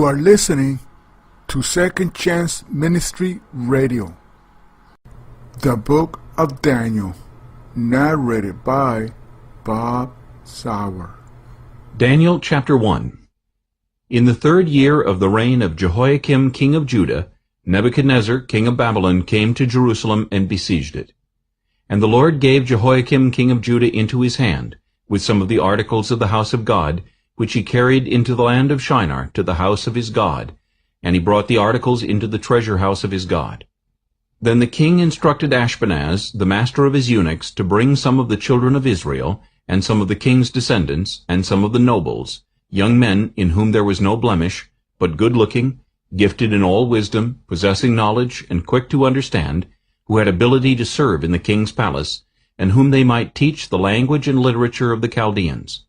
You are listening to Second Chance Ministry Radio. The Book of Daniel, narrated by Bob Sauer. Daniel chapter 1. In the 3rd year of the reign of Jehoiakim king of Judah, Nebuchadnezzar king of Babylon came to Jerusalem and besieged it. And the Lord gave Jehoiakim king of Judah into his hand, with some of the articles of the house of God, which he carried into the land of Shinar to the house of his God, and he brought the articles into the treasure house of his God. Then the king instructed Ashpenaz, the master of his eunuchs, to bring some of the children of Israel, and some of the king's descendants, and some of the nobles, young men in whom there was no blemish, but good-looking, gifted in all wisdom, possessing knowledge, and quick to understand, who had ability to serve in the king's palace, and whom they might teach the language and literature of the Chaldeans.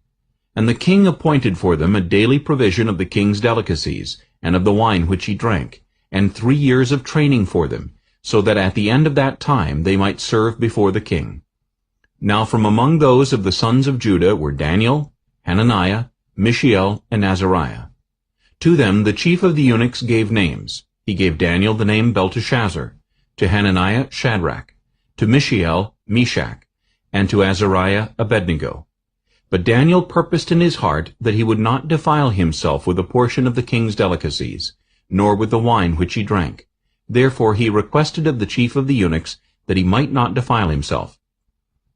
And the king appointed for them a daily provision of the king's delicacies, and of the wine which he drank, and 3 years of training for them, so that at the end of that time they might serve before the king. Now from among those of the sons of Judah were Daniel, Hananiah, Mishael, and Azariah. To them the chief of the eunuchs gave names. He gave Daniel the name Belteshazzar, to Hananiah Shadrach, to Mishael Meshach, and to Azariah Abednego. But Daniel purposed in his heart that he would not defile himself with a portion of the king's delicacies, nor with the wine which he drank. Therefore he requested of the chief of the eunuchs that he might not defile himself.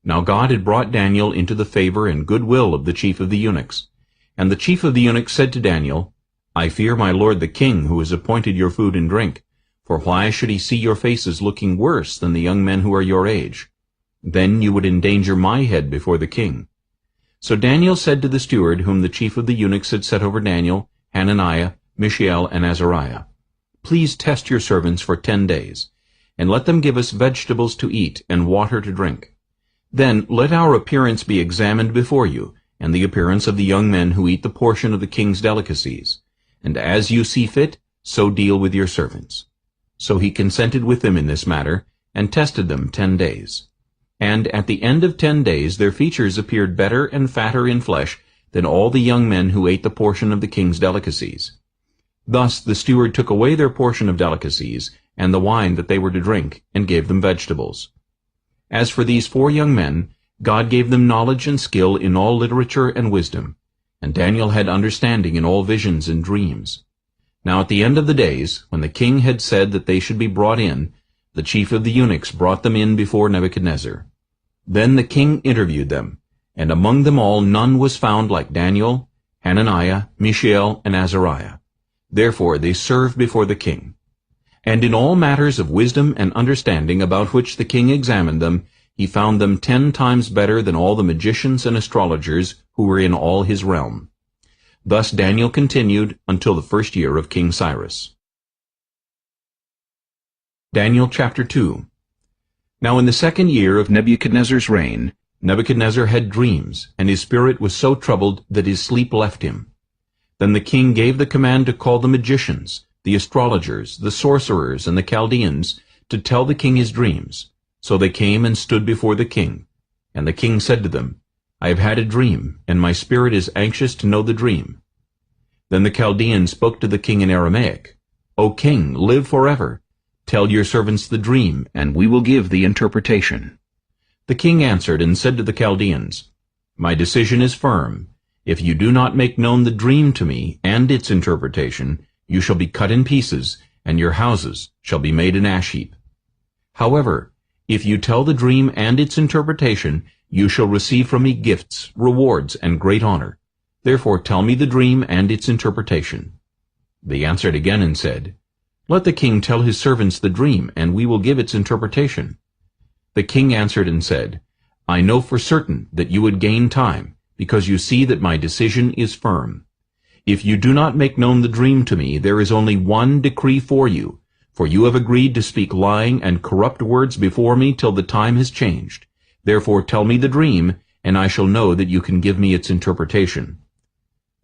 Now God had brought Daniel into the favor and goodwill of the chief of the eunuchs. And the chief of the eunuchs said to Daniel, I fear my lord the king, who has appointed your food and drink. For why should he see your faces looking worse than the young men who are your age? Then you would endanger my head before the king. So Daniel said to the steward, whom the chief of the eunuchs had set over Daniel, Hananiah, Mishael, and Azariah, Please test your servants for 10 days, and let them give us vegetables to eat and water to drink. Then let our appearance be examined before you, and the appearance of the young men who eat the portion of the king's delicacies. And as you see fit, so deal with your servants. So he consented with them in this matter, and tested them 10 days. And at the end of 10 days their features appeared better and fatter in flesh than all the young men who ate the portion of the king's delicacies. Thus the steward took away their portion of delicacies, and the wine that they were to drink, and gave them vegetables. As for these 4 young men, God gave them knowledge and skill in all literature and wisdom, and Daniel had understanding in all visions and dreams. Now at the end of the days, when the king had said that they should be brought in, the chief of the eunuchs brought them in before Nebuchadnezzar. Then the king interviewed them, and among them all none was found like Daniel, Hananiah, Mishael, and Azariah. Therefore they served before the king. And in all matters of wisdom and understanding about which the king examined them, he found them 10 times better than all the magicians and astrologers who were in all his realm. Thus Daniel continued until the 1st year of King Cyrus. Daniel chapter 2. Now in the 2nd year of Nebuchadnezzar's reign, Nebuchadnezzar had dreams, and his spirit was so troubled that his sleep left him. Then the king gave the command to call the magicians, the astrologers, the sorcerers, and the Chaldeans, to tell the king his dreams. So they came and stood before the king. And the king said to them, I have had a dream, and my spirit is anxious to know the dream. Then the Chaldeans spoke to the king in Aramaic, O king, live forever. Tell your servants the dream, and we will give the interpretation. The king answered and said to the Chaldeans, My decision is firm. If you do not make known the dream to me and its interpretation, you shall be cut in pieces, and your houses shall be made an ash heap. However, if you tell the dream and its interpretation, you shall receive from me gifts, rewards, and great honor. Therefore tell me the dream and its interpretation. They answered again and said, Let the king tell his servants the dream, and we will give its interpretation. The king answered and said, I know for certain that you would gain time, because you see that my decision is firm. If you do not make known the dream to me, there is only one decree for you, for you have agreed to speak lying and corrupt words before me till the time has changed. Therefore tell me the dream, and I shall know that you can give me its interpretation.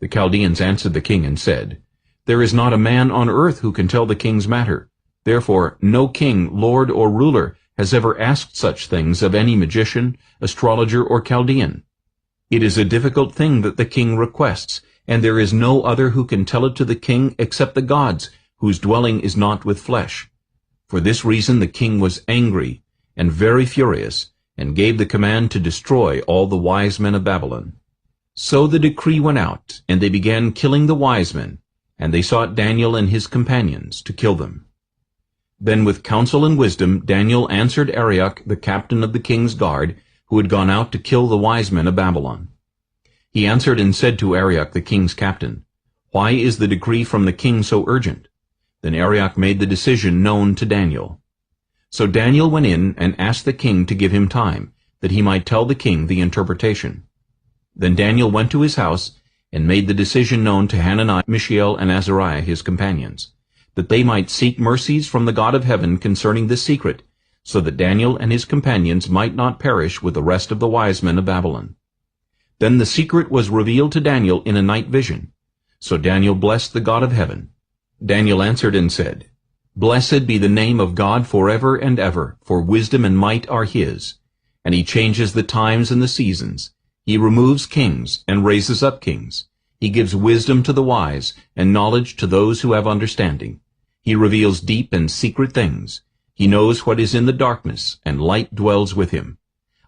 The Chaldeans answered the king and said, There is not a man on earth who can tell the king's matter. Therefore no king, lord, or ruler has ever asked such things of any magician, astrologer, or Chaldean. It is a difficult thing that the king requests, and there is no other who can tell it to the king except the gods, whose dwelling is not with flesh. For this reason the king was angry and very furious, and gave the command to destroy all the wise men of Babylon. So the decree went out, and they began killing the wise men, and they sought Daniel and his companions to kill them. Then with counsel and wisdom Daniel answered Arioch, the captain of the king's guard, who had gone out to kill the wise men of Babylon. He answered and said to Arioch, the king's captain, "Why is the decree from the king so urgent?" Then Arioch made the decision known to Daniel. So Daniel went in and asked the king to give him time, that he might tell the king the interpretation. Then Daniel went to his house and made the decision known to Hananiah, Mishael, and Azariah his companions, that they might seek mercies from the God of heaven concerning this secret, so that Daniel and his companions might not perish with the rest of the wise men of Babylon. Then the secret was revealed to Daniel in a night vision. So Daniel blessed the God of heaven. Daniel answered and said, "Blessed be the name of God forever and ever, for wisdom and might are his. And he changes the times and the seasons. He removes kings and raises up kings. He gives wisdom to the wise and knowledge to those who have understanding. He reveals deep and secret things. He knows what is in the darkness, and light dwells with him.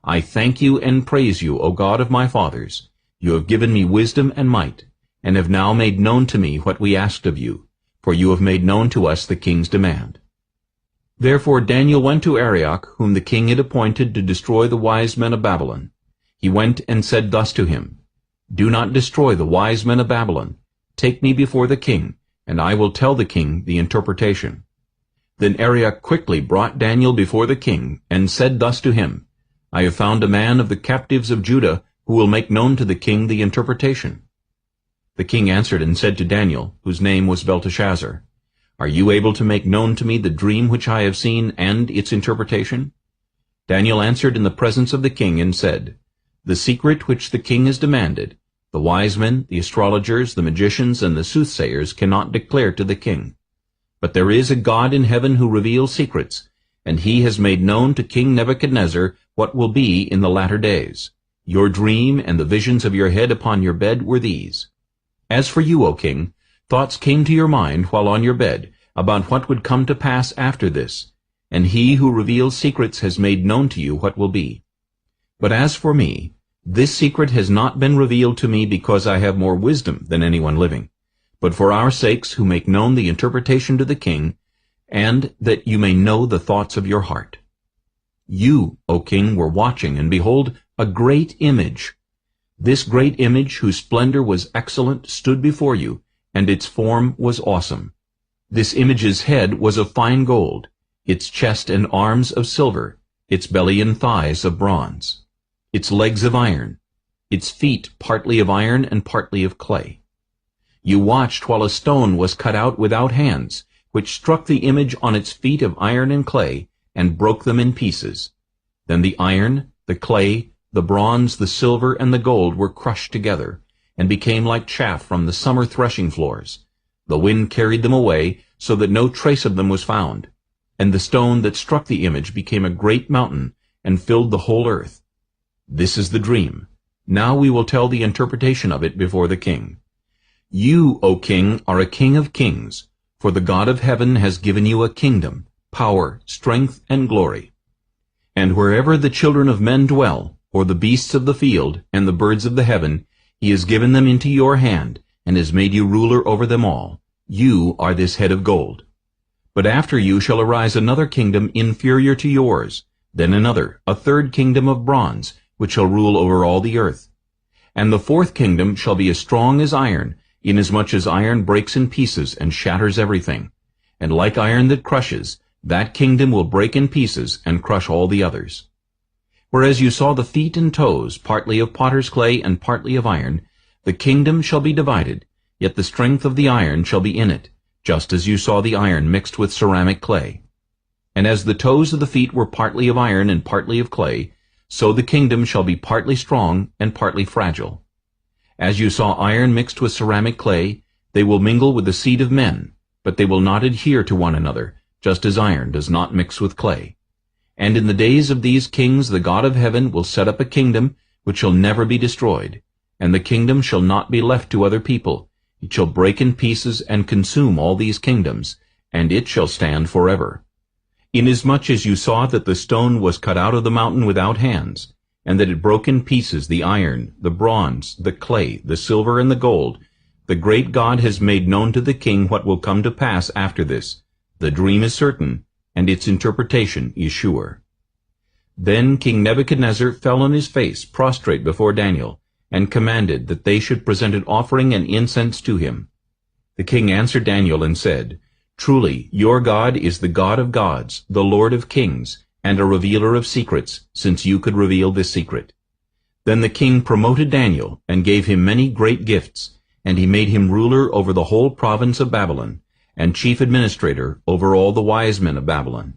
I thank you and praise you, O God of my fathers. You have given me wisdom and might, and have now made known to me what we asked of you, for you have made known to us the king's demand." Therefore Daniel went to Arioch, whom the king had appointed to destroy the wise men of Babylon. He went and said thus to him, "Do not destroy the wise men of Babylon. Take me before the king, and I will tell the king the interpretation." Then Arioch quickly brought Daniel before the king, and said thus to him, "I have found a man of the captives of Judah, who will make known to the king the interpretation." The king answered and said to Daniel, whose name was Belteshazzar, "Are you able to make known to me the dream which I have seen and its interpretation?" Daniel answered in the presence of the king and said, "The secret which the king has demanded, the wise men, the astrologers, the magicians, and the soothsayers cannot declare to the king. But there is a God in heaven who reveals secrets, and he has made known to King Nebuchadnezzar what will be in the latter days. Your dream and the visions of your head upon your bed were these. As for you, O king, thoughts came to your mind while on your bed about what would come to pass after this, and he who reveals secrets has made known to you what will be. But as for me, this secret has not been revealed to me because I have more wisdom than anyone living, but for our sakes who make known the interpretation to the king, and that you may know the thoughts of your heart. You, O king, were watching, and behold, a great image. This great image, whose splendor was excellent, stood before you, and its form was awesome. This image's head was of fine gold, its chest and arms of silver, its belly and thighs of bronze, its legs of iron, its feet partly of iron and partly of clay. You watched while a stone was cut out without hands, which struck the image on its feet of iron and clay, and broke them in pieces. Then the iron, the clay, the bronze, the silver, and the gold were crushed together, and became like chaff from the summer threshing floors. The wind carried them away, so that no trace of them was found. And the stone that struck the image became a great mountain, and filled the whole earth. This is the dream. Now we will tell the interpretation of it before the king. You, O king, are a king of kings, for the God of heaven has given you a kingdom, power, strength, and glory. And wherever the children of men dwell, or the beasts of the field, and the birds of the heaven, he has given them into your hand, and has made you ruler over them all. You are this head of gold. But after you shall arise another kingdom inferior to yours, then another, a third kingdom of bronze, which shall rule over all the earth. And the fourth kingdom shall be as strong as iron, inasmuch as iron breaks in pieces and shatters everything. And like iron that crushes, that kingdom will break in pieces and crush all the others. Whereas you saw the feet and toes, partly of potter's clay and partly of iron, the kingdom shall be divided, yet the strength of the iron shall be in it, just as you saw the iron mixed with ceramic clay. And as the toes of the feet were partly of iron and partly of clay, so the kingdom shall be partly strong and partly fragile. As you saw iron mixed with ceramic clay, they will mingle with the seed of men, but they will not adhere to one another, just as iron does not mix with clay. And in the days of these kings the God of heaven will set up a kingdom which shall never be destroyed, and the kingdom shall not be left to other people. It shall break in pieces and consume all these kingdoms, and it shall stand forever. Inasmuch as you saw that the stone was cut out of the mountain without hands, and that it broke in pieces the iron, the bronze, the clay, the silver, and the gold, the great God has made known to the king what will come to pass after this. The dream is certain, and its interpretation is sure. Then King Nebuchadnezzar fell on his face, prostrate before Daniel, and commanded that they should present an offering and incense to him. The king answered Daniel and said, Truly, your God is the God of gods, the Lord of kings, and a revealer of secrets, since you could reveal this secret. Then the king promoted Daniel, and gave him many great gifts, and he made him ruler over the whole province of Babylon, and chief administrator over all the wise men of Babylon.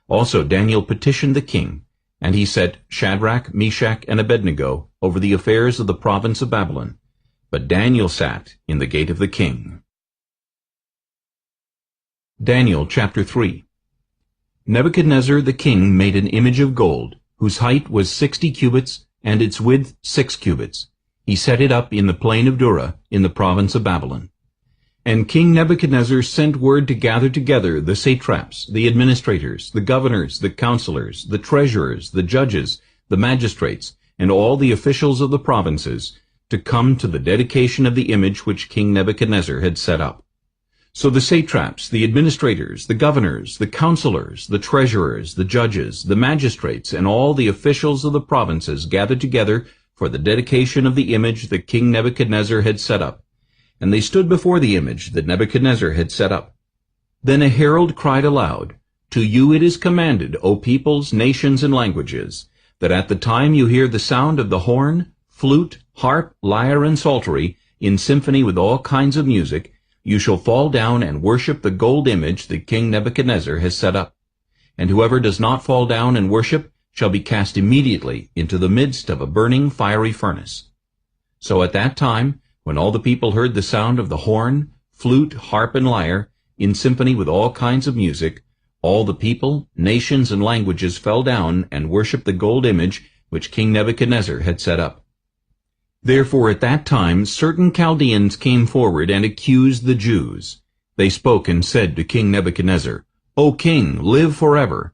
Also Daniel petitioned the king, and he set Shadrach, Meshach, and Abednego over the affairs of the province of Babylon. But Daniel sat in the gate of the king. Daniel chapter 3. Nebuchadnezzar the king made an image of gold, whose height was 60 cubits, and its width 6 cubits. He set it up in the plain of Dura, in the province of Babylon. And King Nebuchadnezzar sent word to gather together the satraps, the administrators, the governors, the counselors, the treasurers, the judges, the magistrates, and all the officials of the provinces, to come to the dedication of the image which King Nebuchadnezzar had set up. So the satraps, the administrators, the governors, the counselors, the treasurers, the judges, the magistrates, and all the officials of the provinces gathered together for the dedication of the image that King Nebuchadnezzar had set up. And they stood before the image that Nebuchadnezzar had set up. Then a herald cried aloud, To you it is commanded, O peoples, nations, and languages, that at the time you hear the sound of the horn, flute, harp, lyre, and psaltery, in symphony with all kinds of music, you shall fall down and worship the gold image that King Nebuchadnezzar has set up. And whoever does not fall down and worship shall be cast immediately into the midst of a burning fiery furnace. So at that time, when all the people heard the sound of the horn, flute, harp, and lyre, in symphony with all kinds of music, all the people, nations, and languages fell down and worshipped the gold image which King Nebuchadnezzar had set up. Therefore at that time certain Chaldeans came forward and accused the Jews. They spoke and said to King Nebuchadnezzar, O king, live forever.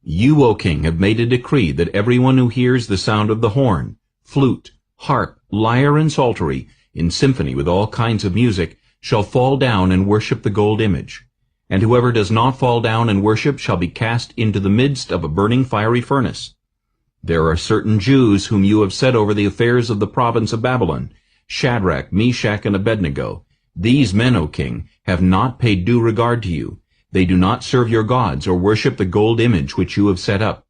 You, O king, have made a decree that everyone who hears the sound of the horn, flute, harp, lyre, and psaltery, in symphony with all kinds of music, shall fall down and worship the gold image. And whoever does not fall down and worship shall be cast into the midst of a burning fiery furnace. There are certain Jews whom you have set over the affairs of the province of Babylon, Shadrach, Meshach, and Abednego. These men, O king, have not paid due regard to you. They do not serve your gods or worship the gold image which you have set up.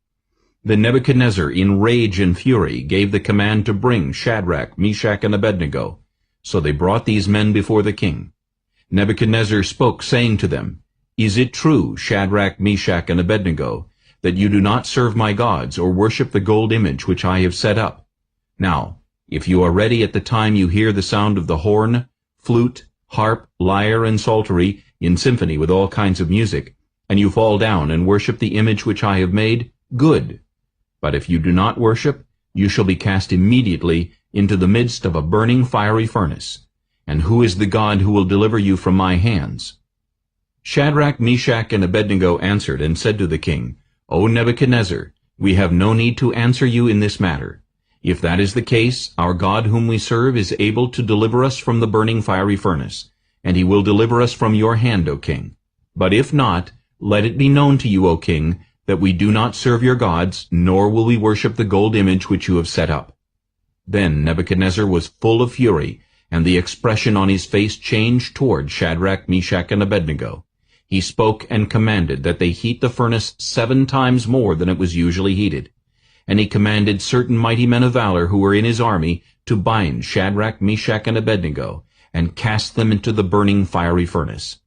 Then Nebuchadnezzar, in rage and fury, gave the command to bring Shadrach, Meshach, and Abednego. So they brought these men before the king. Nebuchadnezzar spoke, saying to them, Is it true, Shadrach, Meshach, and Abednego, that you do not serve my gods or worship the gold image which I have set up? Now, if you are ready at the time you hear the sound of the horn, flute, harp, lyre, and psaltery, in symphony with all kinds of music, and you fall down and worship the image which I have made, good. But if you do not worship, you shall be cast immediately into the midst of a burning fiery furnace. And who is the God who will deliver you from my hands? Shadrach, Meshach, and Abednego answered and said to the king, O Nebuchadnezzar, we have no need to answer you in this matter. If that is the case, our God whom we serve is able to deliver us from the burning fiery furnace, and he will deliver us from your hand, O king. But if not, let it be known to you, O king, that we do not serve your gods, nor will we worship the gold image which you have set up. Then Nebuchadnezzar was full of fury, and the expression on his face changed toward Shadrach, Meshach, and Abednego. He spoke and commanded that they heat the furnace 7 times more than it was usually heated. And he commanded certain mighty men of valor who were in his army to bind Shadrach, Meshach, and Abednego, and cast them into the burning fiery furnace.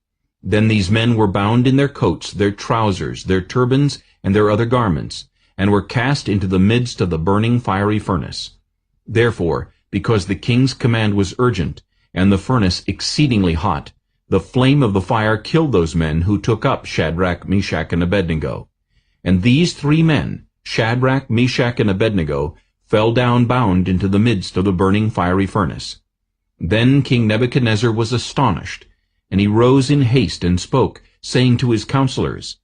Then these men were bound in their coats, their trousers, their turbans, and their other garments, and were cast into the midst of the burning fiery furnace. Therefore, because the king's command was urgent, and the furnace exceedingly hot, the flame of the fire killed those men who took up Shadrach, Meshach, and Abednego. And these 3 men, Shadrach, Meshach, and Abednego, fell down bound into the midst of the burning fiery furnace. Then King Nebuchadnezzar was astonished, and he rose in haste and spoke, saying to his counselors,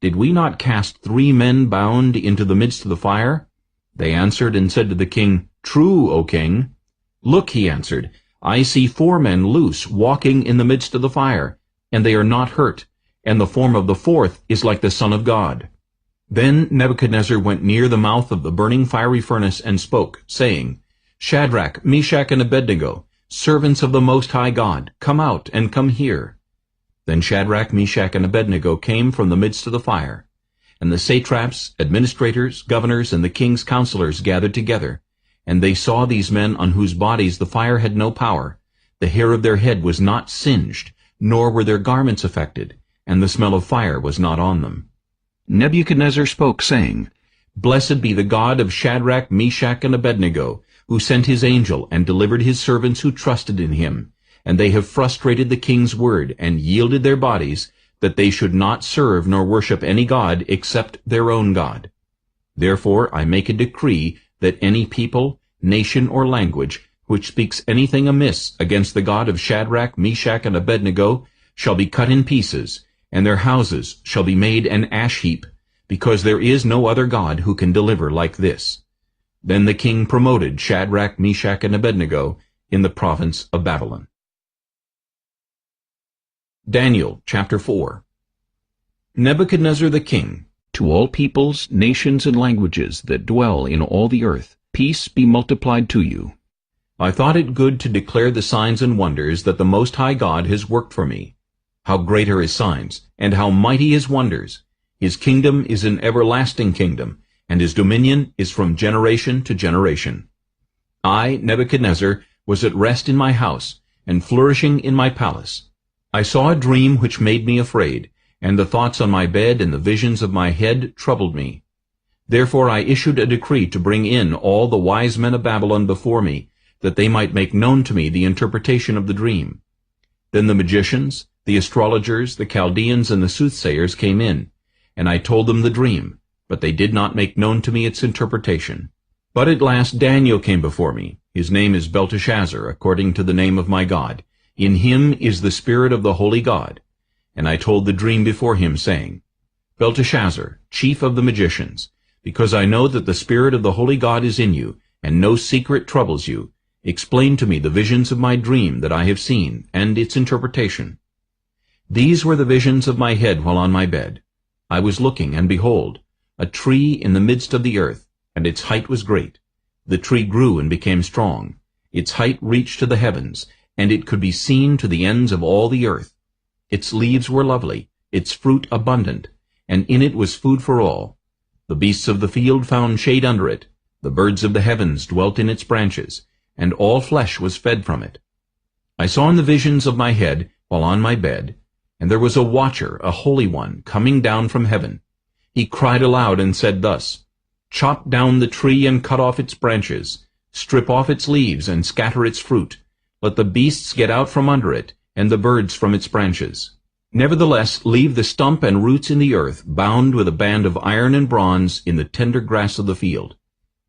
"Did we not cast 3 men bound into the midst of the fire?" They answered and said to the king, "True, O king." "Look," he answered, "I see 4 men loose, walking in the midst of the fire, and they are not hurt, and the form of the 4th is like the Son of God." Then Nebuchadnezzar went near the mouth of the burning fiery furnace and spoke, saying, "Shadrach, Meshach, and Abednego, servants of the Most High God, come out and come here." Then Shadrach, Meshach, and Abednego came from the midst of the fire. And the satraps, administrators, governors, and the king's counselors gathered together. And they saw these men on whose bodies the fire had no power. The hair of their head was not singed, nor were their garments affected, and the smell of fire was not on them. Nebuchadnezzar spoke, saying, "Blessed be the God of Shadrach, Meshach, and Abednego, who sent his angel and delivered his servants who trusted in him. And they have frustrated the king's word, and yielded their bodies, that they should not serve nor worship any god except their own God. Therefore I make a decree that any people, nation, or language, which speaks anything amiss against the God of Shadrach, Meshach, and Abednego, shall be cut in pieces, and their houses shall be made an ash heap, because there is no other God who can deliver like this." Then the king promoted Shadrach, Meshach, and Abednego in the province of Babylon. Daniel chapter 4. Nebuchadnezzar the king, to all peoples, nations, and languages that dwell in all the earth, peace be multiplied to you. I thought it good to declare the signs and wonders that the Most High God has worked for me. How great are his signs, and how mighty his wonders! His kingdom is an everlasting kingdom, and his dominion is from generation to generation. I, Nebuchadnezzar, was at rest in my house, and flourishing in my palace. I saw a dream which made me afraid, and the thoughts on my bed and the visions of my head troubled me. Therefore I issued a decree to bring in all the wise men of Babylon before me, that they might make known to me the interpretation of the dream. Then the magicians, the astrologers, the Chaldeans, and the soothsayers came in, and I told them the dream, but they did not make known to me its interpretation. But at last Daniel came before me. His name is Belteshazzar, according to the name of my God. In him is the Spirit of the Holy God. And I told the dream before him, saying, Belteshazzar, chief of the magicians, because I know that the Spirit of the Holy God is in you, and no secret troubles you, explain to me the visions of my dream that I have seen, and its interpretation. These were the visions of my head while on my bed. I was looking, and behold, a tree in the midst of the earth, and its height was great. The tree grew and became strong. Its height reached to the heavens, and it could be seen to the ends of all the earth. Its leaves were lovely, its fruit abundant, and in it was food for all. The beasts of the field found shade under it, the birds of the heavens dwelt in its branches, and all flesh was fed from it. I saw in the visions of my head, while on my bed, and there was a watcher, a holy one, coming down from heaven. He cried aloud and said thus, Chop down the tree and cut off its branches, strip off its leaves and scatter its fruit. Let the beasts get out from under it, and the birds from its branches. Nevertheless, leave the stump and roots in the earth, bound with a band of iron and bronze in the tender grass of the field.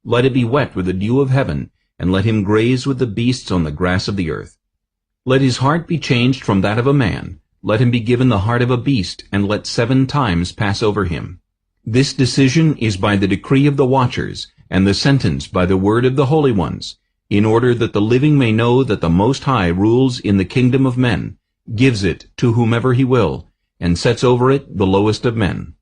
Let it be wet with the dew of heaven, and let him graze with the beasts on the grass of the earth. Let his heart be changed from that of a man. Let him be given the heart of a beast, and let 7 times pass over him. This decision is by the decree of the watchers, and the sentence by the word of the holy ones, in order that the living may know that the Most High rules in the kingdom of men, gives it to whomever he will, and sets over it the lowest of men.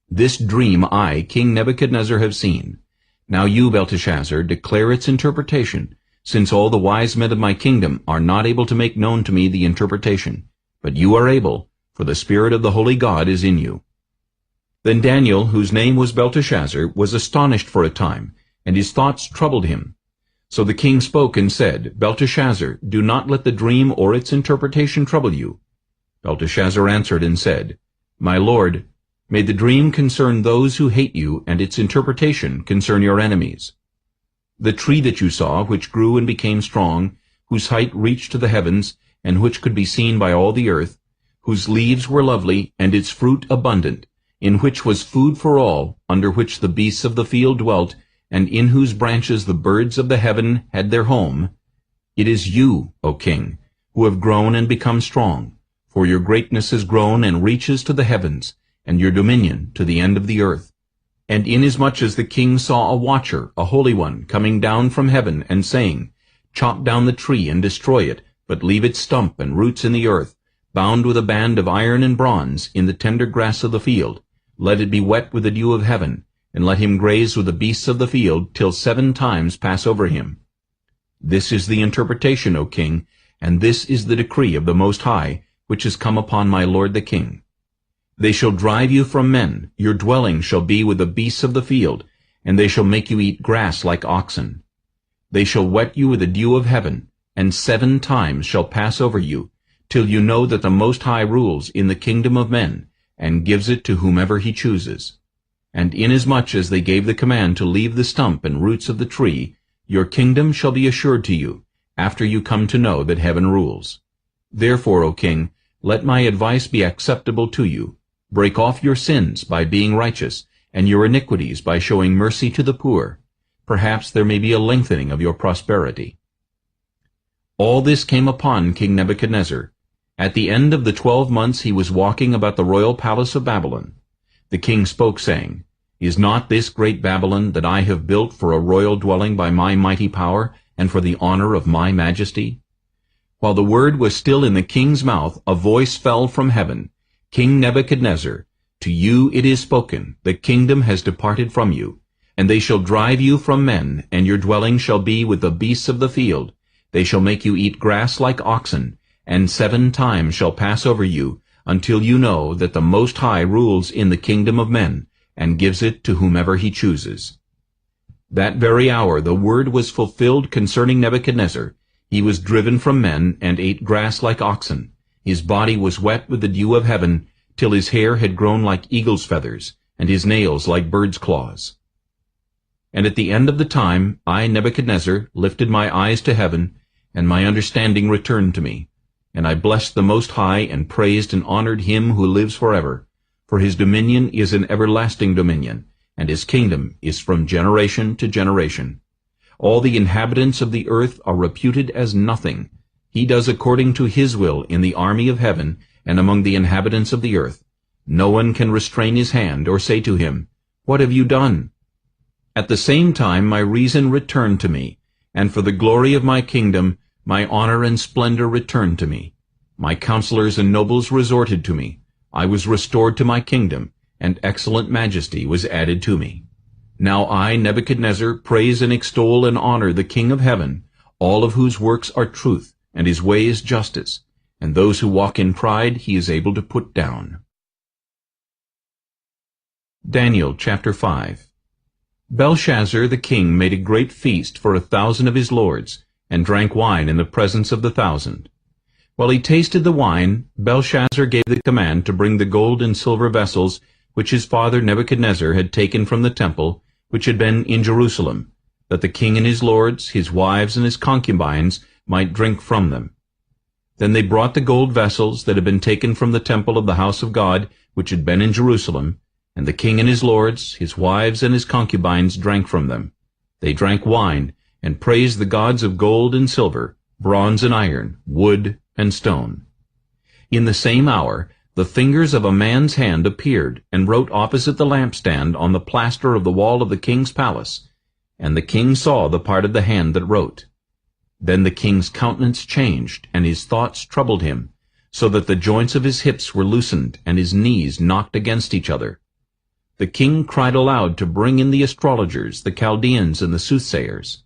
This dream I, King Nebuchadnezzar, have seen. Now you, Belteshazzar, declare its interpretation, since all the wise men of my kingdom are not able to make known to me the interpretation. But you are able, for the Spirit of the Holy God is in you. Then Daniel, whose name was Belteshazzar, was astonished for a time, and his thoughts troubled him. So the king spoke and said, Belteshazzar, do not let the dream or its interpretation trouble you. Belteshazzar answered and said, My lord, may the dream concern those who hate you, and its interpretation concern your enemies. The tree that you saw, which grew and became strong, whose height reached to the heavens, and which could be seen by all the earth, whose leaves were lovely, and its fruit abundant, in which was food for all, under which the beasts of the field dwelt, and in whose branches the birds of the heaven had their home, it is you, O king, who have grown and become strong, for your greatness has grown and reaches to the heavens, and your dominion to the end of the earth. And inasmuch as the king saw a watcher, a holy one, coming down from heaven, and saying, Chop down the tree and destroy it, but leave its stump and roots in the earth, bound with a band of iron and bronze, in the tender grass of the field, let it be wet with the dew of heaven, and let him graze with the beasts of the field, till 7 times pass over him. This is the interpretation, O king, and this is the decree of the Most High, which has come upon my lord the king. They shall drive you from men, your dwelling shall be with the beasts of the field, and they shall make you eat grass like oxen. They shall wet you with the dew of heaven, and 7 times shall pass over you, till you know that the Most High rules in the kingdom of men, and gives it to whomever he chooses. And inasmuch as they gave the command to leave the stump and roots of the tree, your kingdom shall be assured to you, after you come to know that heaven rules. Therefore, O king, let my advice be acceptable to you. Break off your sins by being righteous, and your iniquities by showing mercy to the poor. Perhaps there may be a lengthening of your prosperity. All this came upon King Nebuchadnezzar. At the end of the 12 months he was walking about the royal palace of Babylon. The king spoke, saying, Is not this great Babylon that I have built for a royal dwelling by my mighty power, and for the honor of my majesty? While the word was still in the king's mouth, a voice fell from heaven, King Nebuchadnezzar, to you it is spoken, the kingdom has departed from you, and they shall drive you from men, and your dwelling shall be with the beasts of the field. They shall make you eat grass like oxen, and 7 times shall pass over you, until you know that the Most High rules in the kingdom of men, and gives it to whomever he chooses. That very hour the word was fulfilled concerning Nebuchadnezzar. He was driven from men, and ate grass like oxen. His body was wet with the dew of heaven, till his hair had grown like eagle's feathers, and his nails like bird's claws. And at the end of the time, I, Nebuchadnezzar, lifted my eyes to heaven, and my understanding returned to me. And I blessed the Most High, and praised and honored him who lives forever. For his dominion is an everlasting dominion, and his kingdom is from generation to generation. All the inhabitants of the earth are reputed as nothing. He does according to his will in the army of heaven, and among the inhabitants of the earth. No one can restrain his hand, or say to him, What have you done? At the same time my reason returned to me, and for the glory of my kingdom my honor and splendor returned to me. My counselors and nobles resorted to me. I was restored to my kingdom, and excellent majesty was added to me. Now I, Nebuchadnezzar, praise and extol and honor the King of heaven, all of whose works are truth, and his way is justice, and those who walk in pride he is able to put down. Daniel chapter 5. Belshazzar the king made a great feast for 1,000 of his lords, and drank wine in the presence of the 1,000. While he tasted the wine, Belshazzar gave the command to bring the gold and silver vessels which his father Nebuchadnezzar had taken from the temple, which had been in Jerusalem, that the king and his lords, his wives, and his concubines might drink from them. Then they brought the gold vessels that had been taken from the temple of the house of God, which had been in Jerusalem, and the king and his lords, his wives, and his concubines drank from them. They drank wine, and praised the gods of gold and silver, bronze and iron, wood and stone. In the same hour the fingers of a man's hand appeared, and wrote opposite the lampstand on the plaster of the wall of the king's palace, and the king saw the part of the hand that wrote. Then the king's countenance changed, and his thoughts troubled him, so that the joints of his hips were loosened, and his knees knocked against each other. The king cried aloud to bring in the astrologers, the Chaldeans, and the soothsayers.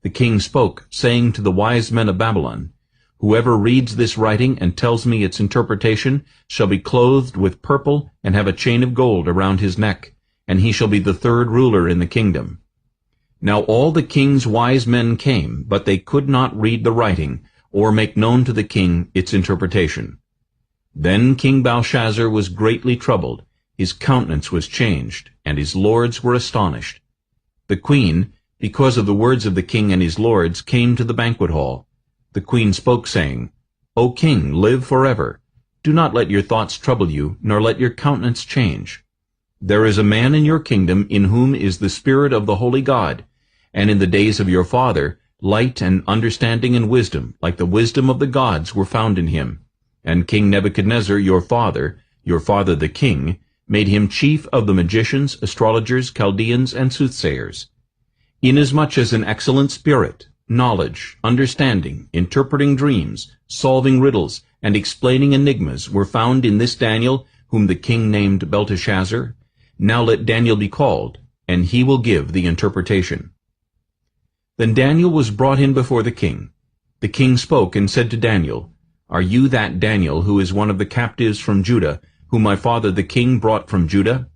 The king spoke, saying to the wise men of Babylon, Whoever reads this writing and tells me its interpretation shall be clothed with purple and have a chain of gold around his neck, and he shall be the 3rd ruler in the kingdom. Now all the king's wise men came, but they could not read the writing, or make known to the king its interpretation. Then King Belshazzar was greatly troubled, his countenance was changed, and his lords were astonished. The queen, because of the words of the king and his lords, came to the banquet hall. The queen spoke, saying, O king, live forever. Do not let your thoughts trouble you, nor let your countenance change. There is a man in your kingdom in whom is the Spirit of the holy God, and in the days of your father light and understanding and wisdom, like the wisdom of the gods, were found in him. And King Nebuchadnezzar your father the king, made him chief of the magicians, astrologers, Chaldeans, and soothsayers. Inasmuch as an excellent spirit, knowledge, understanding, interpreting dreams, solving riddles, and explaining enigmas were found in this Daniel, whom the king named Belteshazzar, now let Daniel be called, and he will give the interpretation. Then Daniel was brought in before the king. The king spoke and said to Daniel, Are you that Daniel who is one of the captives from Judah, whom my father the king brought from Judah?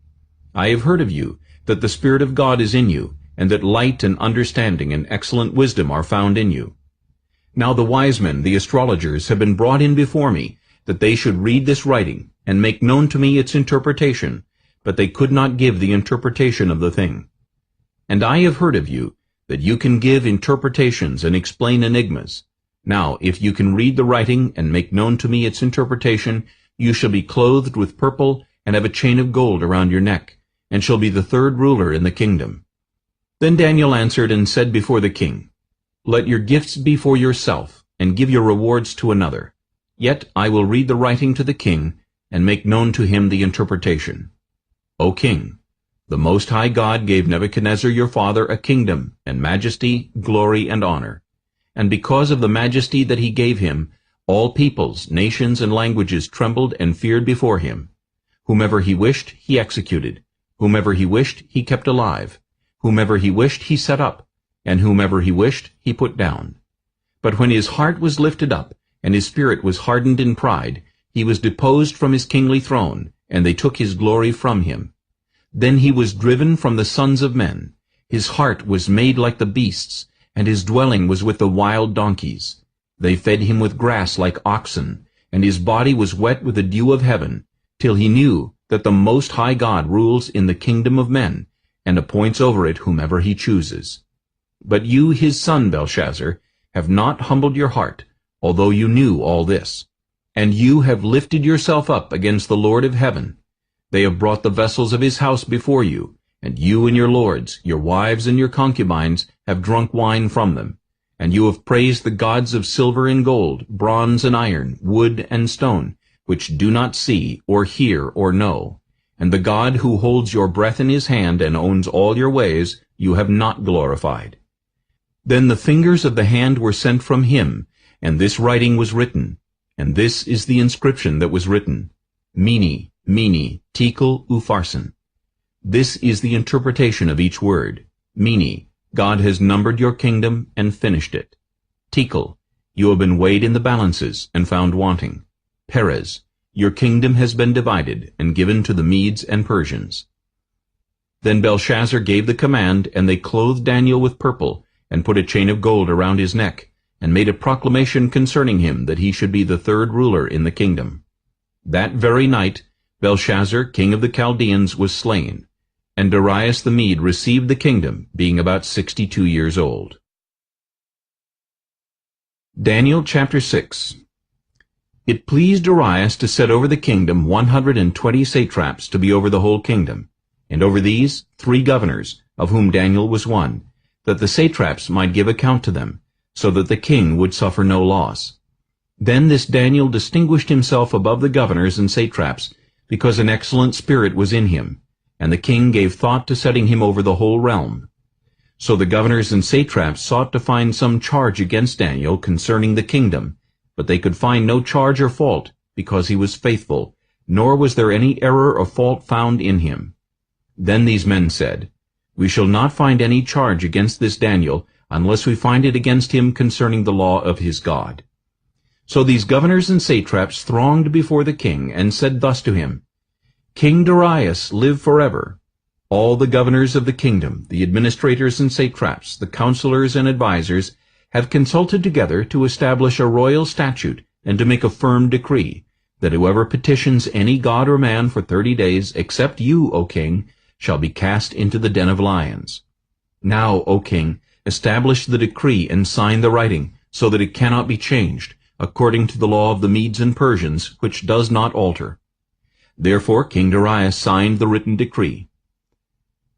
I have heard of you, that the Spirit of God is in you, and that light and understanding and excellent wisdom are found in you. Now the wise men, the astrologers, have been brought in before me, that they should read this writing, and make known to me its interpretation, but they could not give the interpretation of the thing. And I have heard of you, that you can give interpretations and explain enigmas. Now, if you can read the writing and make known to me its interpretation, you shall be clothed with purple and have a chain of gold around your neck, and shall be the third ruler in the kingdom. Then Daniel answered and said before the king, Let your gifts be for yourself, and give your rewards to another. Yet I will read the writing to the king, and make known to him the interpretation. O king, the Most High God gave Nebuchadnezzar your father a kingdom, and majesty, glory, and honor. And because of the majesty that he gave him, all peoples, nations, and languages trembled and feared before him. Whomever he wished, he executed. Whomever he wished, he kept alive. Whomever he wished, he set up. And whomever he wished, he put down. But when his heart was lifted up, and his spirit was hardened in pride, he was deposed from his kingly throne, and they took his glory from him. Then he was driven from the sons of men. His heart was made like the beasts, and his dwelling was with the wild donkeys. They fed him with grass like oxen, and his body was wet with the dew of heaven, till he knew that the Most High God rules in the kingdom of men, and appoints over it whomever he chooses. But you, his son Belshazzar, have not humbled your heart, although you knew all this. And you have lifted yourself up against the Lord of heaven. They have brought the vessels of his house before you, and you and your lords, your wives and your concubines, have drunk wine from them. And you have praised the gods of silver and gold, bronze and iron, wood and stone, which do not see, or hear, or know. And the God who holds your breath in his hand and owns all your ways, you have not glorified. Then the fingers of the hand were sent from him, and this writing was written. And this is the inscription that was written, Mene, Mene, Tekel, Upharsin. This is the interpretation of each word. Mene, God has numbered your kingdom and finished it. Tekel, you have been weighed in the balances and found wanting. Peres, your kingdom has been divided and given to the Medes and Persians. Then Belshazzar gave the command, and they clothed Daniel with purple, and put a chain of gold around his neck, and made a proclamation concerning him that he should be the third ruler in the kingdom. That very night Belshazzar, king of the Chaldeans, was slain, and Darius the Mede received the kingdom, being about 62 years old. Daniel chapter 6. It pleased Darius to set over the kingdom 120 satraps to be over the whole kingdom, and over these 3 governors, of whom Daniel was one, that the satraps might give account to them, so that the king would suffer no loss. Then this Daniel distinguished himself above the governors and satraps, because an excellent spirit was in him, and the king gave thought to setting him over the whole realm. So the governors and satraps sought to find some charge against Daniel concerning the kingdom, but they could find no charge or fault, because he was faithful, nor was there any error or fault found in him. Then these men said, We shall not find any charge against this Daniel, unless we find it against him concerning the law of his God. So these governors and satraps thronged before the king, and said thus to him, King Darius, live forever. All the governors of the kingdom, the administrators and satraps, the counselors and advisers, have consulted together to establish a royal statute and to make a firm decree, that whoever petitions any god or man for 30 days, except you, O king, shall be cast into the den of lions. Now, O king, establish the decree and sign the writing, so that it cannot be changed, according to the law of the Medes and Persians, which does not alter. Therefore King Darius signed the written decree.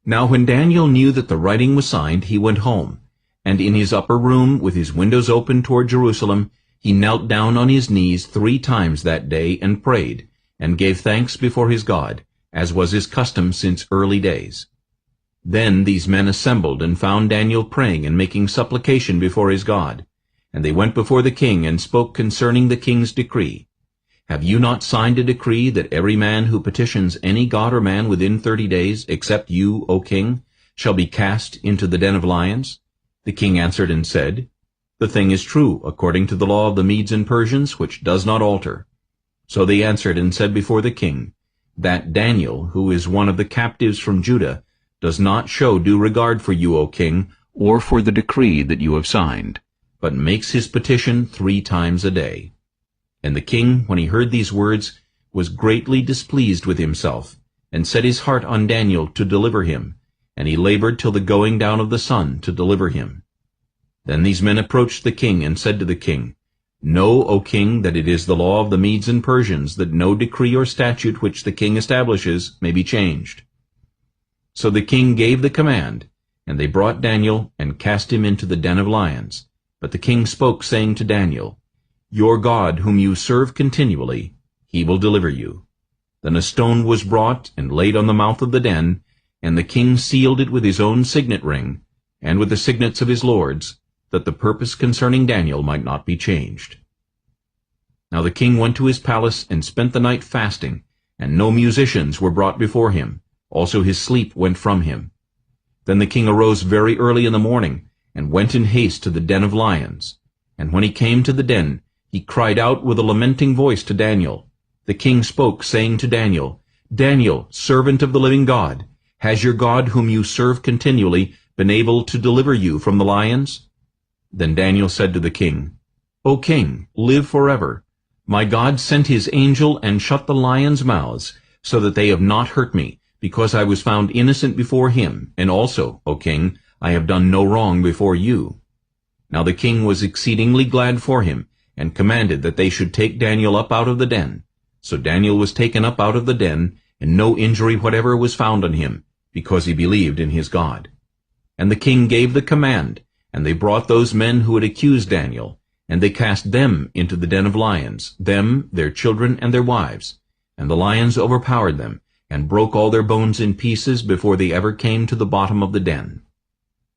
Now when Daniel knew that the writing was signed, he went home, and in his upper room, with his windows open toward Jerusalem, he knelt down on his knees 3 times that day and prayed, and gave thanks before his God, as was his custom since early days. Then these men assembled and found Daniel praying and making supplication before his God. And they went before the king and spoke concerning the king's decree. Have you not signed a decree that every man who petitions any god or man within 30 days, except you, O king, shall be cast into the den of lions? The king answered and said, The thing is true, according to the law of the Medes and Persians, which does not alter. So they answered and said before the king, That Daniel, who is one of the captives from Judah, does not show due regard for you, O king, or for the decree that you have signed, but makes his petition 3 times a day. And the king, when he heard these words, was greatly displeased with himself, and set his heart on Daniel to deliver him, and he labored till the going down of the sun to deliver him. Then these men approached the king and said to the king, Know, O king, that it is the law of the Medes and Persians that no decree or statute which the king establishes may be changed. So the king gave the command, and they brought Daniel and cast him into the den of lions. But the king spoke, saying to Daniel, Your God, whom you serve continually, he will deliver you. Then a stone was brought and laid on the mouth of the den, and the king sealed it with his own signet ring, and with the signets of his lords, that the purpose concerning Daniel might not be changed. Now the king went to his palace and spent the night fasting, and no musicians were brought before him. Also his sleep went from him. Then the king arose very early in the morning, and went in haste to the den of lions. And when he came to the den, he cried out with a lamenting voice to Daniel. The king spoke, saying to Daniel, Daniel, servant of the living God, has your God, whom you serve continually, been able to deliver you from the lions? Then Daniel said to the king, O king, live forever. My God sent his angel and shut the lions' mouths, so that they have not hurt me, because I was found innocent before him, and also, O king, I have done no wrong before you. Now the king was exceedingly glad for him, and commanded that they should take Daniel up out of the den. So Daniel was taken up out of the den, and no injury whatever was found on him, because he believed in his God. And the king gave the command, and they brought those men who had accused Daniel, and they cast them into the den of lions, them, their children, and their wives. And the lions overpowered them, and broke all their bones in pieces before they ever came to the bottom of the den.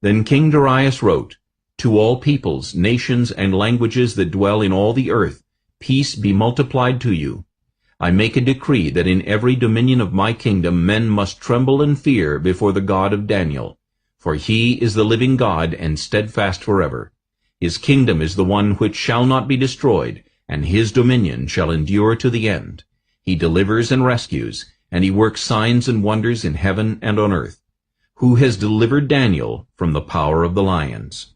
Then King Darius wrote, To all peoples, nations, and languages that dwell in all the earth, peace be multiplied to you. I make a decree that in every dominion of my kingdom men must tremble and fear before the God of Daniel. For he is the living God and steadfast forever. His kingdom is the one which shall not be destroyed, and his dominion shall endure to the end. He delivers and rescues, and he works signs and wonders in heaven and on earth, who has delivered Daniel from the power of the lions.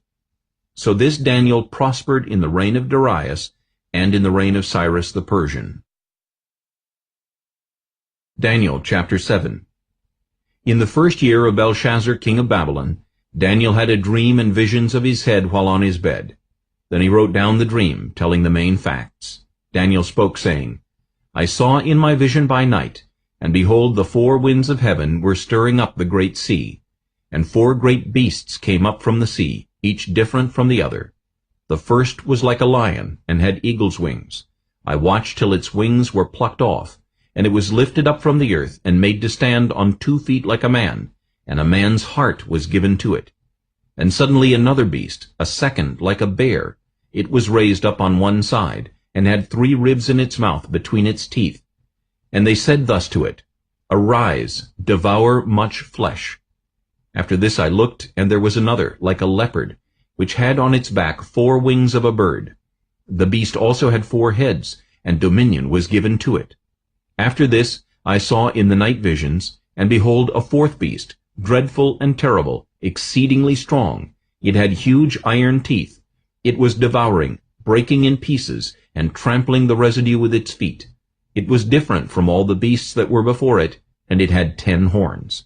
So this Daniel prospered in the reign of Darius and in the reign of Cyrus the Persian. Daniel chapter 7. In the 1st year of Belshazzar king of Babylon, Daniel had a dream and visions of his head while on his bed. Then he wrote down the dream, telling the main facts. Daniel spoke, saying, I saw in my vision by night, and behold, the 4 winds of heaven were stirring up the great sea. And 4 great beasts came up from the sea, each different from the other. The first was like a lion, and had eagle's wings. I watched till its wings were plucked off, and it was lifted up from the earth, and made to stand on 2 feet like a man, and a man's heart was given to it. And suddenly another beast, a second like a bear, it was raised up on one side, and had 3 ribs in its mouth between its teeth. And they said thus to it, Arise, devour much flesh. After this I looked, and there was another, like a leopard, which had on its back 4 wings of a bird. The beast also had 4 heads, and dominion was given to it. After this I saw in the night visions, and behold, a 4th beast, dreadful and terrible, exceedingly strong. It had huge iron teeth. It was devouring, breaking in pieces, and trampling the residue with its feet. It was different from all the beasts that were before it, and it had 10 horns.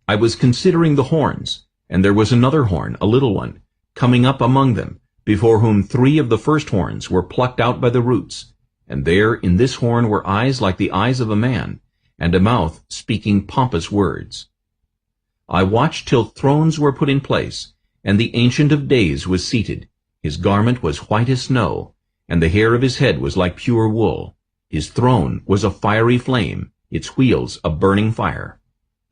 I was considering the horns, and there was another horn, a little one, coming up among them, before whom 3 of the first horns were plucked out by the roots. And there in this horn were eyes like the eyes of a man, and a mouth speaking pompous words. I watched till thrones were put in place, and the Ancient of Days was seated. His garment was white as snow, and the hair of his head was like pure wool. His throne was a fiery flame, its wheels a burning fire.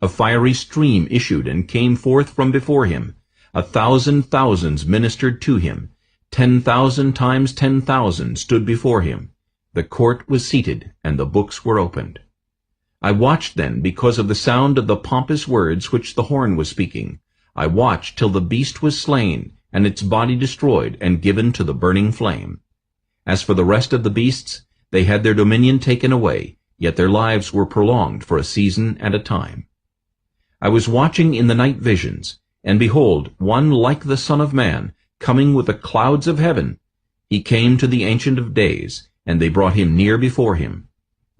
A fiery stream issued and came forth from before him. 1,000 thousands ministered to him. 10,000 times 10,000 stood before him. The court was seated, and the books were opened. I watched then because of the sound of the pompous words which the horn was speaking. I watched till the beast was slain, and its body destroyed and given to the burning flame. As for the rest of the beasts, they had their dominion taken away, yet their lives were prolonged for a season and a time. I was watching in the night visions, and behold, one like the Son of Man, coming with the clouds of heaven. He came to the Ancient of Days, and they brought him near before him.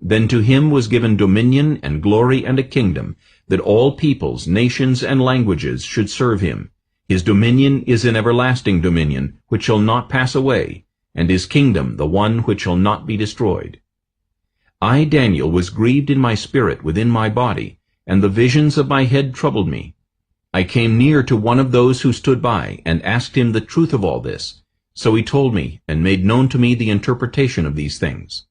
Then to him was given dominion and glory and a kingdom, that all peoples, nations, and languages should serve him. His dominion is an everlasting dominion, which shall not pass away, and his kingdom the one which shall not be destroyed. I, Daniel, was grieved in my spirit within my body, and the visions of my head troubled me. I came near to one of those who stood by, and asked him the truth of all this. So he told me, and made known to me the interpretation of these things.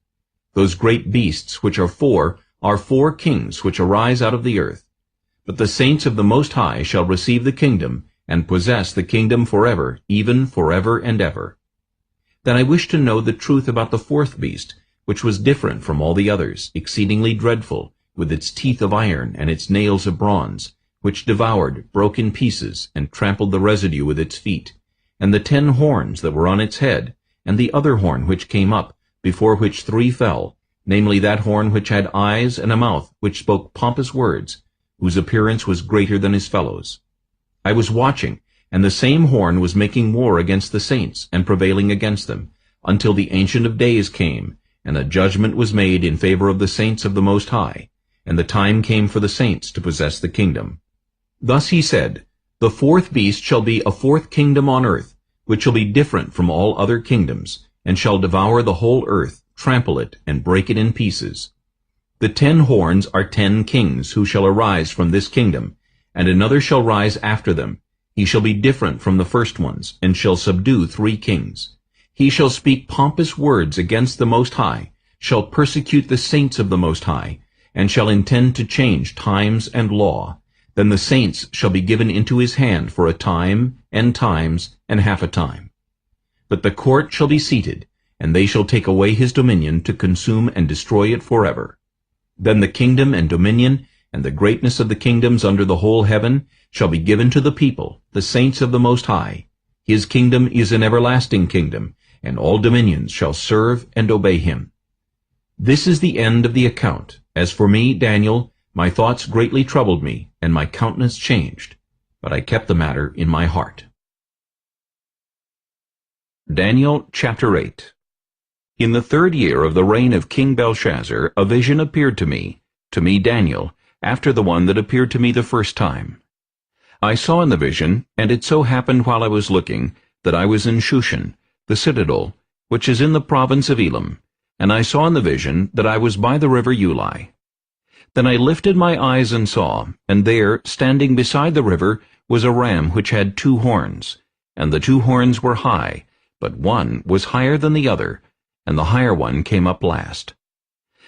Those great beasts which are four kings which arise out of the earth. But the saints of the Most High shall receive the kingdom, and possess the kingdom forever, even forever and ever. Then I wished to know the truth about the fourth beast, which was different from all the others, exceedingly dreadful, with its teeth of iron and its nails of bronze, which devoured, broke in pieces, and trampled the residue with its feet, and the 10 horns that were on its head, and the other horn which came up, before which 3 fell, namely that horn which had eyes and a mouth which spoke pompous words, whose appearance was greater than his fellows. I was watching, and the same horn was making war against the saints, and prevailing against them, until the Ancient of Days came, and a judgment was made in favor of the saints of the Most High, and the time came for the saints to possess the kingdom. Thus he said, The fourth beast shall be a fourth kingdom on earth, which shall be different from all other kingdoms, and shall devour the whole earth, trample it, and break it in pieces. The 10 horns are 10 kings who shall arise from this kingdom, and another shall rise after them. He shall be different from the first ones, and shall subdue 3 kings. He shall speak pompous words against the Most High, shall persecute the saints of the Most High, and shall intend to change times and law. Then the saints shall be given into his hand for a time, and times, and half a time. But the court shall be seated, and they shall take away his dominion to consume and destroy it forever. Then the kingdom and dominion, and the greatness of the kingdoms under the whole heaven, shall be given to the people, the saints of the Most High. His kingdom is an everlasting kingdom, and all dominions shall serve and obey him. This is the end of the account. As for me, Daniel, my thoughts greatly troubled me, and my countenance changed, but I kept the matter in my heart. Daniel chapter 8. In the 3rd year of the reign of King Belshazzar, a vision appeared to me Daniel, after the one that appeared to me the first time. I saw in the vision, and it so happened while I was looking, that I was in Shushan, the citadel, which is in the province of Elam, and I saw in the vision that I was by the river Ulai. Then I lifted my eyes and saw, and there, standing beside the river, was a ram which had 2 horns, and the 2 horns were high, but one was higher than the other, and the higher one came up last.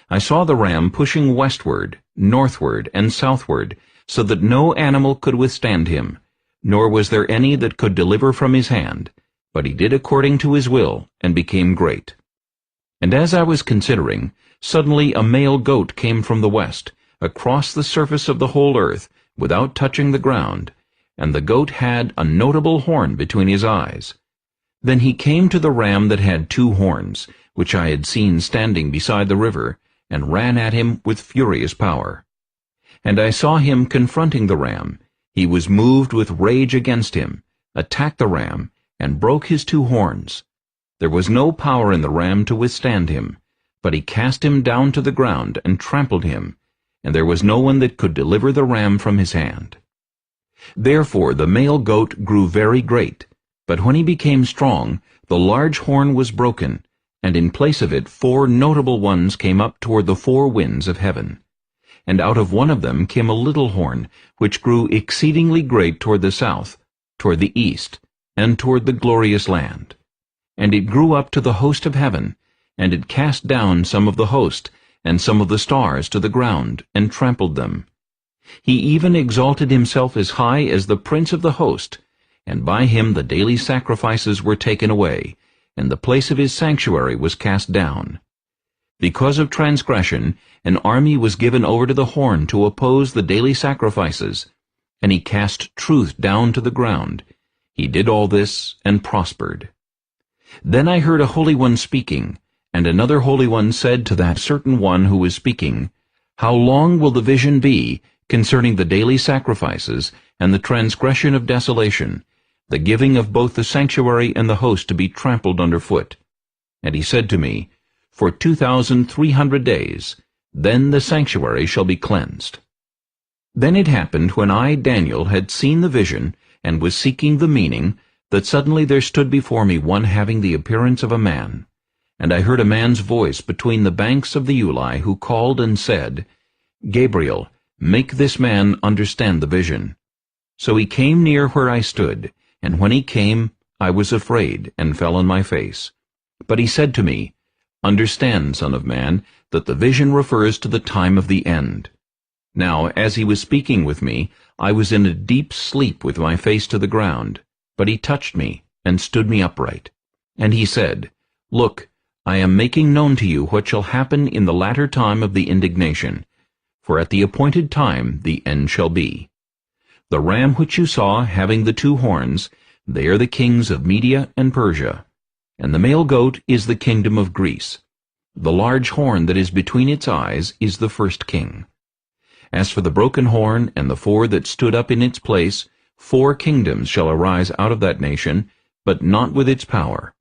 I saw the ram pushing westward, northward, and southward, so that no animal could withstand him, nor was there any that could deliver from his hand, but he did according to his will, and became great. And as I was considering, suddenly a male goat came from the west, across the surface of the whole earth, without touching the ground, and the goat had a notable horn between his eyes. Then he came to the ram that had 2 horns, which I had seen standing beside the river, and ran at him with furious power. And I saw him confronting the ram. He was moved with rage against him, attacked the ram, and broke his 2 horns. There was no power in the ram to withstand him, but he cast him down to the ground and trampled him, and there was no one that could deliver the ram from his hand. Therefore the male goat grew very great, but when he became strong, the large horn was broken, and in place of it 4 notable ones came up toward the 4 winds of heaven. and out of one of them came a little horn, which grew exceedingly great toward the south, toward the east, and toward the glorious land. And it grew up to the host of heaven, and it cast down some of the host, and some of the stars to the ground, and trampled them. He even exalted himself as high as the prince of the host, and by him the daily sacrifices were taken away, and the place of his sanctuary was cast down. Because of transgression, an army was given over to the horn to oppose the daily sacrifices, and he cast truth down to the ground. He did all this and prospered. Then I heard a Holy One speaking, and another Holy One said to that certain one who was speaking, How long will the vision be concerning the daily sacrifices and the transgression of desolation, the giving of both the sanctuary and the host to be trampled under foot? And he said to me, For 2,300 days, then the sanctuary shall be cleansed. Then it happened, when I, Daniel, had seen the vision, and was seeking the meaning, that suddenly there stood before me one having the appearance of a man. And I heard a man's voice between the banks of the Uli, who called and said, Gabriel, make this man understand the vision. So he came near where I stood, and when he came, I was afraid, and fell on my face. But he said to me, Understand, Son of man, that the vision refers to the time of the end. Now, as he was speaking with me, I was in a deep sleep with my face to the ground. But he touched me, and stood me upright. And he said, Look, I am making known to you what shall happen in the latter time of the indignation, for at the appointed time the end shall be. The ram which you saw, having the 2 horns, they are the kings of Media and Persia, and the male goat is the kingdom of Greece. The large horn that is between its eyes is the first king. As for the broken horn and the 4 that stood up in its place, 4 kingdoms shall arise out of that nation, but not with its power.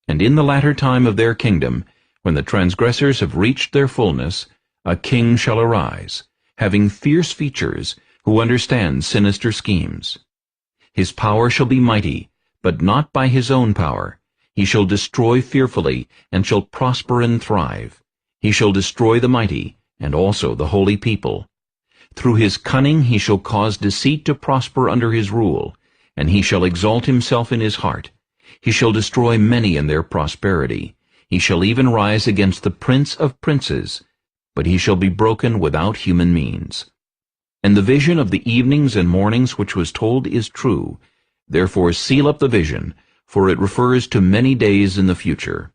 And in the latter time of their kingdom, when the transgressors have reached their fullness, a king shall arise, having fierce features, who understands sinister schemes. His power shall be mighty, but not by his own power. He shall destroy fearfully, and shall prosper and thrive. He shall destroy the mighty, and also the holy people. Through his cunning he shall cause deceit to prosper under his rule, and he shall exalt himself in his heart. He shall destroy many in their prosperity. He shall even rise against the prince of princes, but he shall be broken without human means. And the vision of the evenings and mornings which was told is true. Therefore seal up the vision, for it refers to many days in the future.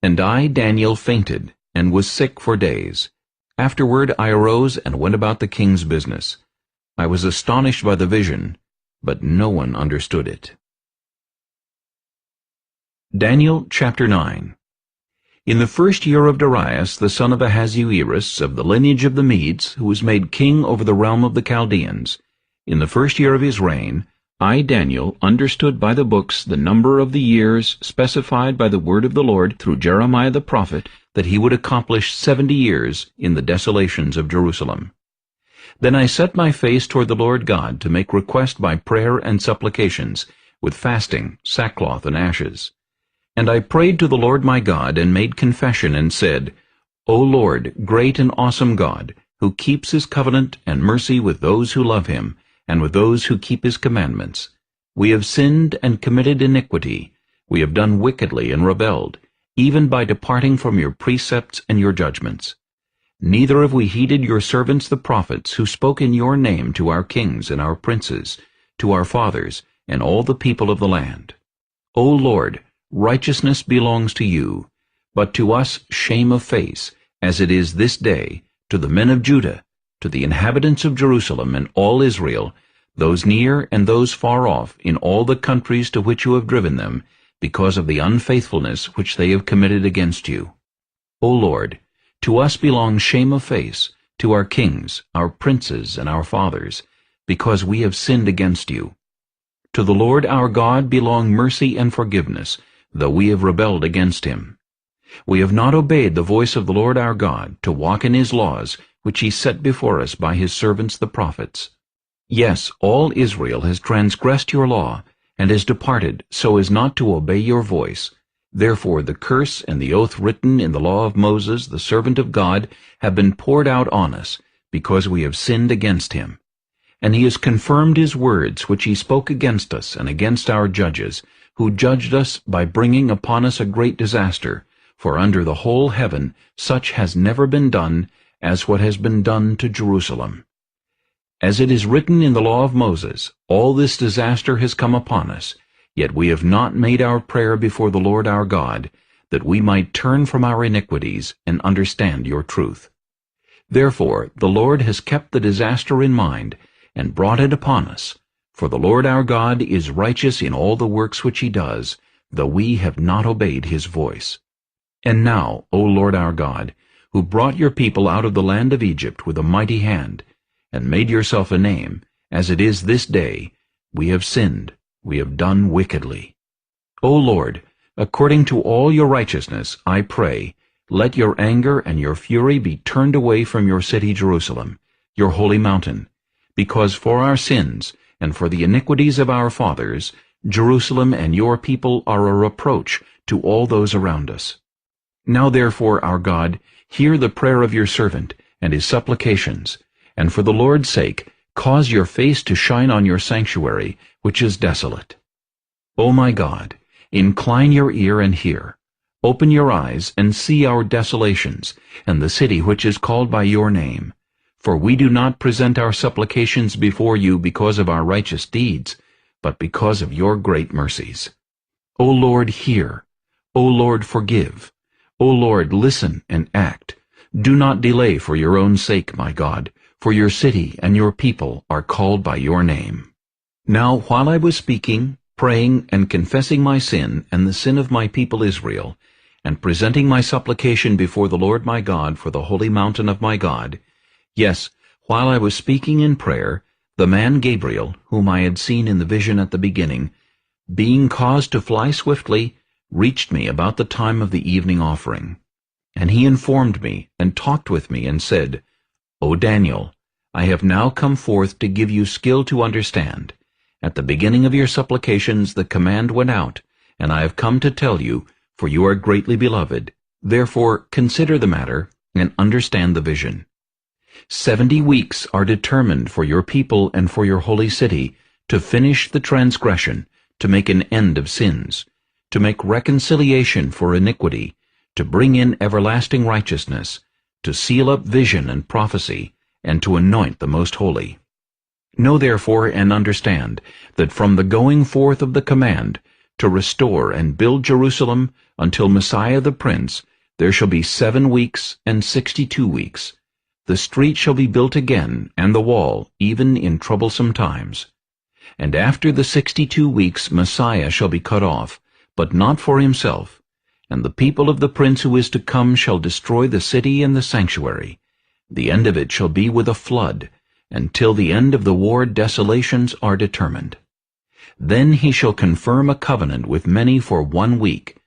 And I, Daniel, fainted, and was sick for days. Afterward I arose and went about the king's business. I was astonished by the vision, but no one understood it. Daniel chapter 9. In the 1st year of Darius, the son of Ahasuerus, of the lineage of the Medes, who was made king over the realm of the Chaldeans, in the 1st year of his reign, I, Daniel, understood by the books the number of the years specified by the word of the Lord through Jeremiah the prophet, that he would accomplish 70 years in the desolations of Jerusalem. Then I set my face toward the Lord God to make request by prayer and supplications, with fasting, sackcloth, and ashes. And I prayed to the Lord my God, and made confession, and said, O Lord, great and awesome God, who keeps his covenant and mercy with those who love him, and with those who keep his commandments, we have sinned and committed iniquity. We have done wickedly and rebelled, even by departing from your precepts and your judgments. Neither have we heeded your servants the prophets, who spoke in your name to our kings and our princes, to our fathers, and all the people of the land. O Lord, righteousness belongs to you, but to us shame of face, as it is this day, to the men of Judah, to the inhabitants of Jerusalem and all Israel, those near and those far off, in all the countries to which you have driven them, because of the unfaithfulness which they have committed against you. O Lord, to us belongs shame of face, to our kings, our princes, and our fathers, because we have sinned against you. To the Lord our God belong mercy and forgiveness, though we have rebelled against him. We have not obeyed the voice of the Lord our God, to walk in his laws, which he set before us by his servants the prophets. Yes, all Israel has transgressed your law, and has departed, so as not to obey your voice. Therefore the curse and the oath written in the law of Moses, the servant of God, have been poured out on us, because we have sinned against him. And he has confirmed his words which he spoke against us and against our judges, who judged us by bringing upon us a great disaster, for under the whole heaven such has never been done as what has been done to Jerusalem. As it is written in the law of Moses, all this disaster has come upon us, yet we have not made our prayer before the Lord our God, that we might turn from our iniquities and understand your truth. Therefore the Lord has kept the disaster in mind, and brought it upon us. For the Lord our God is righteous in all the works which he does, though we have not obeyed his voice. And now, O Lord our God, who brought your people out of the land of Egypt with a mighty hand, and made yourself a name, as it is this day, we have sinned, we have done wickedly. O Lord, according to all your righteousness, I pray, let your anger and your fury be turned away from your city Jerusalem, your holy mountain, because for our sins and for the iniquities of our fathers, Jerusalem and your people are a reproach to all those around us. Now therefore, our God, hear the prayer of your servant and his supplications, and for the Lord's sake, cause your face to shine on your sanctuary, which is desolate. O my God, incline your ear and hear. Open your eyes and see our desolations, and the city which is called by your name. For we do not present our supplications before you because of our righteous deeds, but because of your great mercies. O Lord, hear. O Lord, forgive. O Lord, listen and act. Do not delay for your own sake, my God, for your city and your people are called by your name. Now while I was speaking, praying, and confessing my sin and the sin of my people Israel, and presenting my supplication before the Lord my God for the holy mountain of my God, yes, while I was speaking in prayer, the man Gabriel, whom I had seen in the vision at the beginning, being caused to fly swiftly, reached me about the time of the evening offering. And he informed me, and talked with me, and said, O Daniel, I have now come forth to give you skill to understand. At the beginning of your supplications the command went out, and I have come to tell you, for you are greatly beloved. Therefore consider the matter, and understand the vision. 70 weeks are determined for your people and for your holy city, to finish the transgression, to make an end of sins, to make reconciliation for iniquity, to bring in everlasting righteousness, to seal up vision and prophecy, and to anoint the most holy. Know therefore and understand that from the going forth of the command to restore and build Jerusalem until Messiah the Prince, there shall be 7 weeks and 62 weeks. The street shall be built again, and the wall, even in troublesome times. And after the 62 weeks Messiah shall be cut off, but not for himself. And the people of the prince who is to come shall destroy the city and the sanctuary. The end of it shall be with a flood, and till the end of the war desolations are determined. Then he shall confirm a covenant with many for 1 week,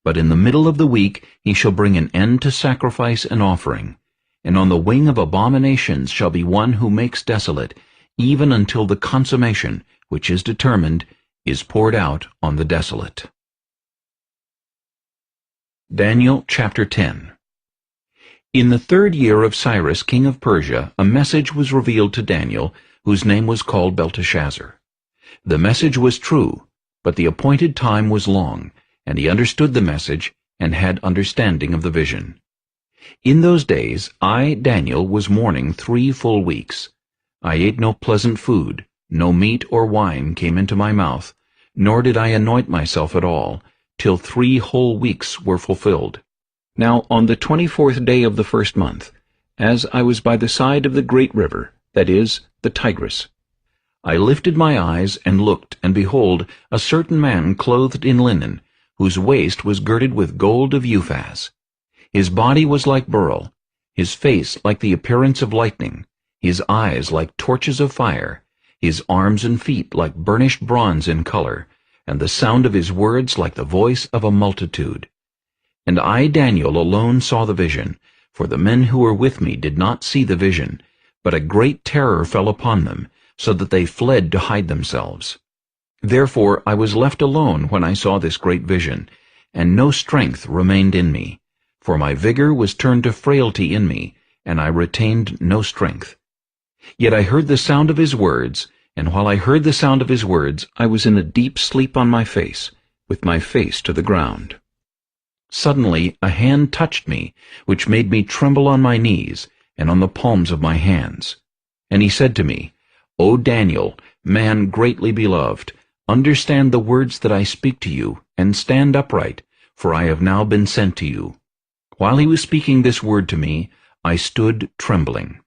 but in the middle of the week he shall bring an end to sacrifice and offering. And on the wing of abominations shall be one who makes desolate, even until the consummation, which is determined, is poured out on the desolate. Daniel chapter 10. In the 3rd year of Cyrus king of Persia, a message was revealed to Daniel, whose name was called Belteshazzar. The message was true, but the appointed time was long, and he understood the message, and had understanding of the vision. In those days I, Daniel, was mourning 3 full weeks. I ate no pleasant food, no meat or wine came into my mouth, nor did I anoint myself at all, till 3 whole weeks were fulfilled. Now on the 24th day of the 1st month, as I was by the side of the great river, that is, the Tigris, I lifted my eyes and looked, and behold, a certain man clothed in linen, whose waist was girded with gold of Uphaz. His body was like beryl, his face like the appearance of lightning, his eyes like torches of fire, his arms and feet like burnished bronze in color, and the sound of his words like the voice of a multitude. And I, Daniel, alone saw the vision, for the men who were with me did not see the vision, but a great terror fell upon them, so that they fled to hide themselves. Therefore I was left alone when I saw this great vision, and no strength remained in me. For my vigor was turned to frailty in me, and I retained no strength. Yet I heard the sound of his words, and while I heard the sound of his words, I was in a deep sleep on my face, with my face to the ground. Suddenly a hand touched me, which made me tremble on my knees, and on the palms of my hands. And he said to me, O Daniel, man greatly beloved, understand the words that I speak to you, and stand upright, for I have now been sent to you. While he was speaking this word to me, I stood trembling.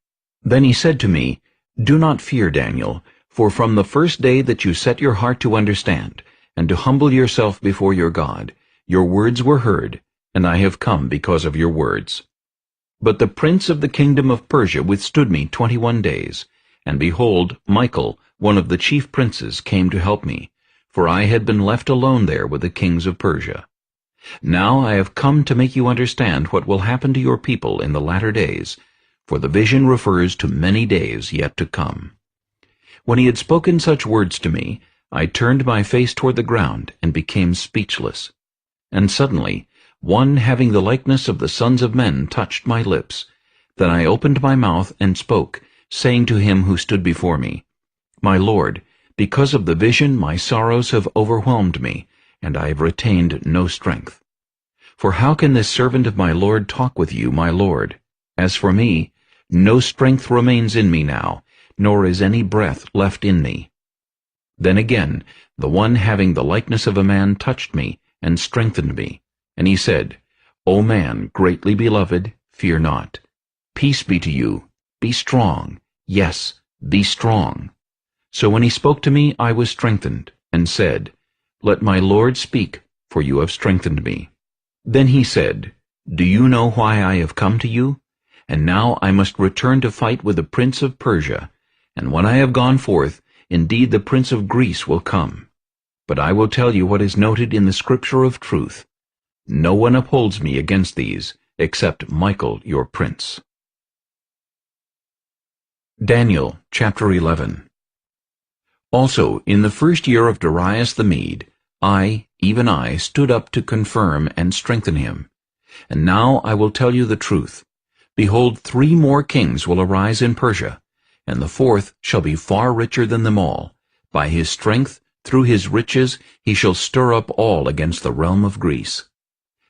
Then he said to me, Do not fear, Daniel, for from the first day that you set your heart to understand, and to humble yourself before your God, your words were heard, and I have come because of your words. But the prince of the kingdom of Persia withstood me 21 days, and behold, Michael, one of the chief princes, came to help me, for I had been left alone there with the kings of Persia. Now I have come to make you understand what will happen to your people in the latter days, for the vision refers to many days yet to come. When he had spoken such words to me, I turned my face toward the ground and became speechless. And suddenly one having the likeness of the sons of men touched my lips. Then I opened my mouth and spoke, saying to him who stood before me, My Lord, because of the vision my sorrows have overwhelmed me, and I have retained no strength. For how can this servant of my Lord talk with you, my Lord? As for me, no strength remains in me now, nor is any breath left in me. Then again the one having the likeness of a man touched me, and strengthened me. And he said, O man, greatly beloved, fear not. Peace be to you. Be strong. Yes, be strong. So when he spoke to me, I was strengthened, and said, Let my Lord speak, for you have strengthened me. Then he said, Do you know why I have come to you? And now I must return to fight with the prince of Persia. And when I have gone forth, indeed the prince of Greece will come. But I will tell you what is noted in the scripture of truth. No one upholds me against these, except Michael your prince. Daniel chapter 11. Also, in the first year of Darius the Mede, even I, stood up to confirm and strengthen him. And now I will tell you the truth. Behold, 3 more kings will arise in Persia, and the 4th shall be far richer than them all. By his strength, through his riches, he shall stir up all against the realm of Greece.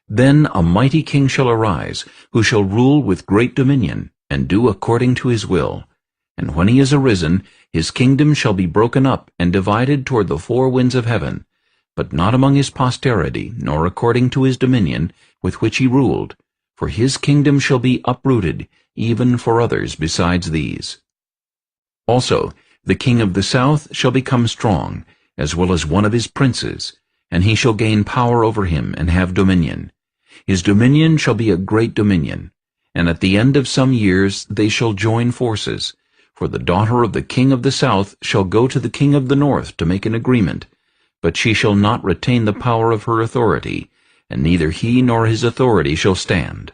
Then a mighty king shall arise, who shall rule with great dominion, and do according to his will. And when he is arisen, his kingdom shall be broken up and divided toward the 4 winds of heaven, but not among his posterity, nor according to his dominion, with which he ruled. For his kingdom shall be uprooted, even for others besides these. Also, the king of the south shall become strong, as well as one of his princes, and he shall gain power over him and have dominion. His dominion shall be a great dominion, and at the end of some years they shall join forces. For the daughter of the king of the south shall go to the king of the north to make an agreement, but she shall not retain the power of her authority, and neither he nor his authority shall stand.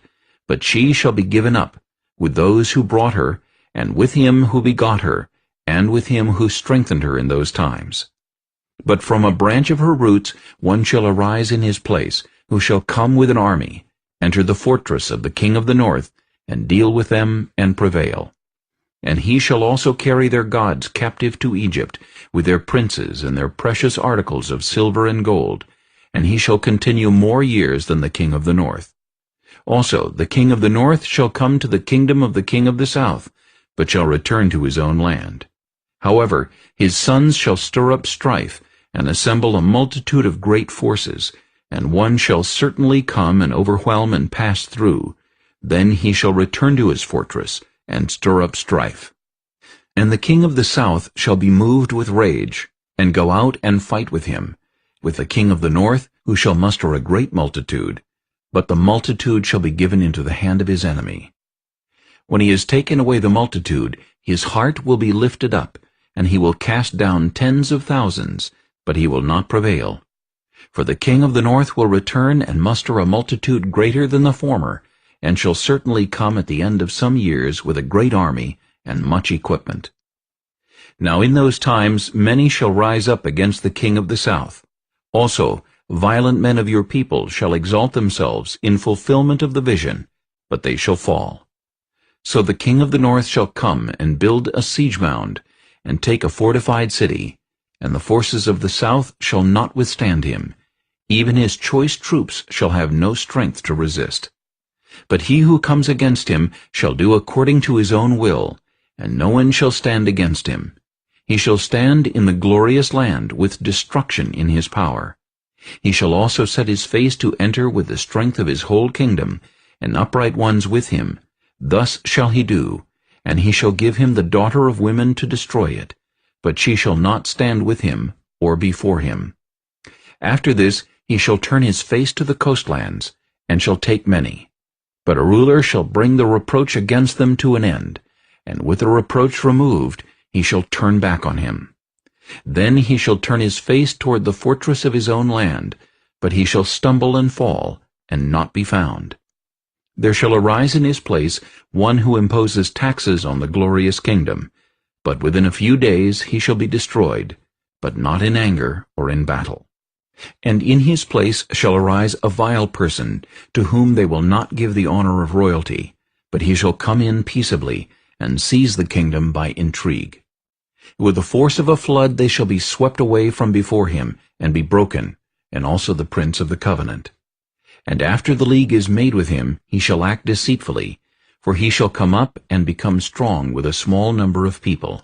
But she shall be given up, with those who brought her, and with him who begot her, and with him who strengthened her in those times. But from a branch of her roots one shall arise in his place, who shall come with an army, enter the fortress of the king of the north, and deal with them and prevail. And he shall also carry their gods captive to Egypt, with their princes and their precious articles of silver and gold, and he shall continue more years than the king of the north. Also the king of the north shall come to the kingdom of the king of the south, but shall return to his own land. However, his sons shall stir up strife, and assemble a multitude of great forces, and one shall certainly come and overwhelm and pass through. Then he shall return to his fortress, and stir up strife. And the king of the south shall be moved with rage, and go out and fight with him, with the king of the north, who shall muster a great multitude, but the multitude shall be given into the hand of his enemy. When he has taken away the multitude, his heart will be lifted up, and he will cast down tens of thousands, but he will not prevail. For the king of the north will return and muster a multitude greater than the former, and shall certainly come at the end of some years with a great army and much equipment. Now in those times many shall rise up against the king of the south. Also violent men of your people shall exalt themselves in fulfillment of the vision, but they shall fall. So the king of the north shall come and build a siege mound, and take a fortified city, and the forces of the south shall not withstand him. Even his choice troops shall have no strength to resist. But he who comes against him shall do according to his own will, and no one shall stand against him. He shall stand in the glorious land with destruction in his power. He shall also set his face to enter with the strength of his whole kingdom, and upright ones with him. Thus shall he do, and he shall give him the daughter of women to destroy it, but she shall not stand with him or before him. After this he shall turn his face to the coastlands, and shall take many. But a ruler shall bring the reproach against them to an end, and with the reproach removed he shall turn back on him. Then he shall turn his face toward the fortress of his own land, but he shall stumble and fall, and not be found. There shall arise in his place one who imposes taxes on the glorious kingdom, but within a few days he shall be destroyed, but not in anger or in battle. And in his place shall arise a vile person, to whom they will not give the honor of royalty, but he shall come in peaceably, and seize the kingdom by intrigue. With the force of a flood they shall be swept away from before him, and be broken, and also the prince of the covenant. And after the league is made with him, he shall act deceitfully, for he shall come up and become strong with a small number of people.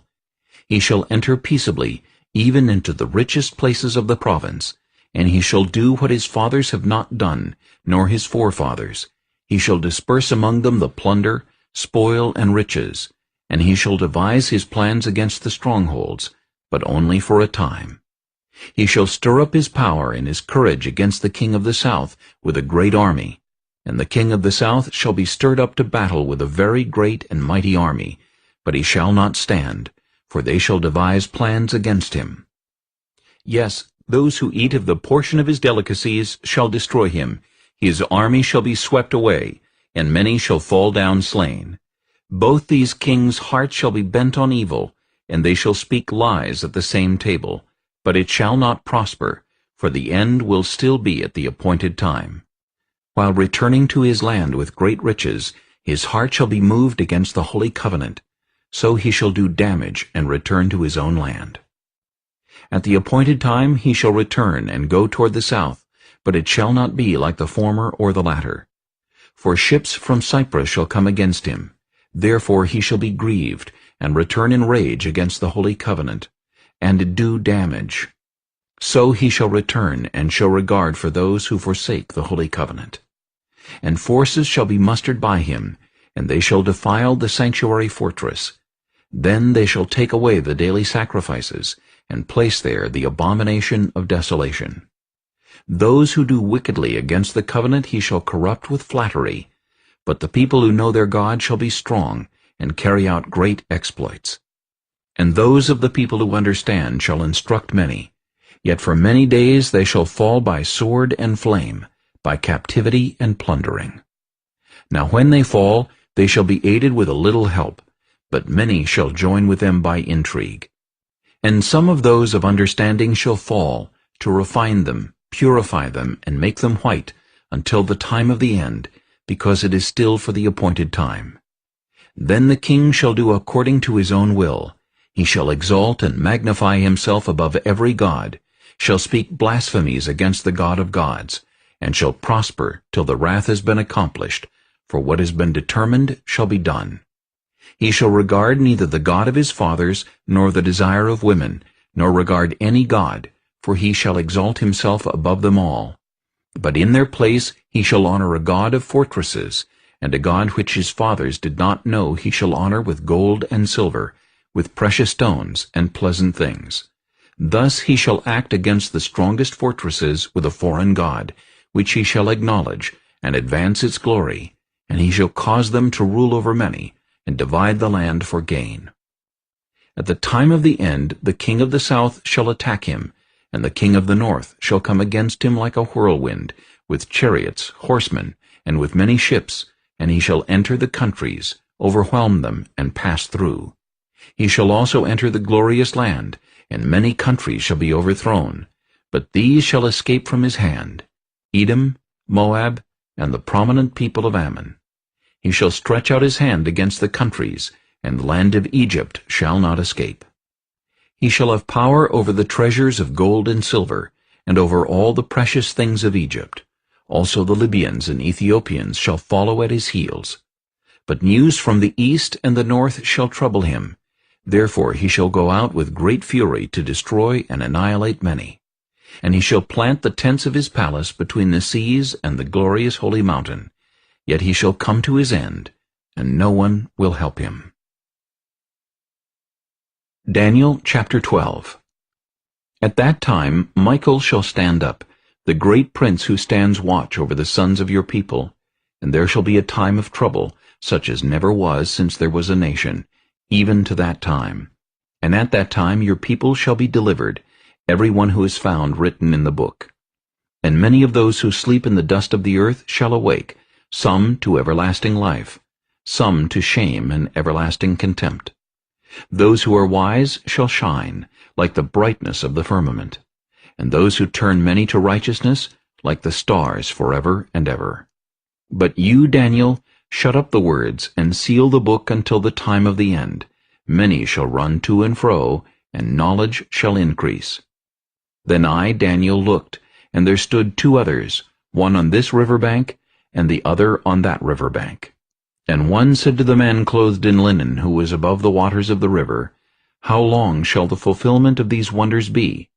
He shall enter peaceably, even into the richest places of the province, and he shall do what his fathers have not done, nor his forefathers. He shall disperse among them the plunder, spoil, and riches, and he shall devise his plans against the strongholds, but only for a time. He shall stir up his power and his courage against the king of the south with a great army, and the king of the south shall be stirred up to battle with a very great and mighty army, but he shall not stand, for they shall devise plans against him. Yes, those who eat of the portion of his delicacies shall destroy him. His army shall be swept away, and many shall fall down slain. Both these kings' hearts shall be bent on evil, and they shall speak lies at the same table. But it shall not prosper, for the end will still be at the appointed time. While returning to his land with great riches, his heart shall be moved against the holy covenant. So he shall do damage and return to his own land. At the appointed time he shall return and go toward the south, but it shall not be like the former or the latter. For ships from Cyprus shall come against him. Therefore he shall be grieved, and return in rage against the holy covenant, and do damage. So he shall return, and show regard for those who forsake the holy covenant. And forces shall be mustered by him, and they shall defile the sanctuary fortress. Then they shall take away the daily sacrifices, and place there the abomination of desolation. Those who do wickedly against the covenant he shall corrupt with flattery, but the people who know their God shall be strong, and carry out great exploits. And those of the people who understand shall instruct many. Yet for many days they shall fall by sword and flame, by captivity and plundering. Now when they fall, they shall be aided with a little help, but many shall join with them by intrigue. And some of those of understanding shall fall, to refine them, purify them, and make them white, until the time of the end, because it is still for the appointed time. Then the king shall do according to his own will. He shall exalt and magnify himself above every god, shall speak blasphemies against the God of gods, and shall prosper till the wrath has been accomplished, for what has been determined shall be done. He shall regard neither the God of his fathers, nor the desire of women, nor regard any god, for he shall exalt himself above them all. But in their place he shall honor a god of fortresses, and a god which his fathers did not know he shall honor with gold and silver, with precious stones and pleasant things. Thus he shall act against the strongest fortresses with a foreign god, which he shall acknowledge, and advance its glory, and he shall cause them to rule over many, and divide the land for gain. At the time of the end the king of the south shall attack him, and the king of the north shall come against him like a whirlwind, with chariots, horsemen, and with many ships, and he shall enter the countries, overwhelm them, and pass through. He shall also enter the glorious land, and many countries shall be overthrown, but these shall escape from his hand: Edom, Moab, and the prominent people of Ammon. He shall stretch out his hand against the countries, and the land of Egypt shall not escape. He shall have power over the treasures of gold and silver, and over all the precious things of Egypt. Also the Libyans and Ethiopians shall follow at his heels. But news from the east and the north shall trouble him. Therefore he shall go out with great fury to destroy and annihilate many. And he shall plant the tents of his palace between the seas and the glorious holy mountain. Yet he shall come to his end, and no one will help him. Daniel chapter 12. At that time Michael shall stand up, the great prince who stands watch over the sons of your people. And there shall be a time of trouble, such as never was since there was a nation, even to that time. And at that time your people shall be delivered, every one who is found written in the book. And many of those who sleep in the dust of the earth shall awake, some to everlasting life, some to shame and everlasting contempt. Those who are wise shall shine, like the brightness of the firmament, and those who turn many to righteousness, like the stars forever and ever. But you, Daniel, shut up the words, and seal the book until the time of the end. Many shall run to and fro, and knowledge shall increase. Then I, Daniel, looked, and there stood two others, one on this river bank, and the other on that river bank. And one said to the man clothed in linen, who was above the waters of the river, How long shall the fulfillment of these wonders be?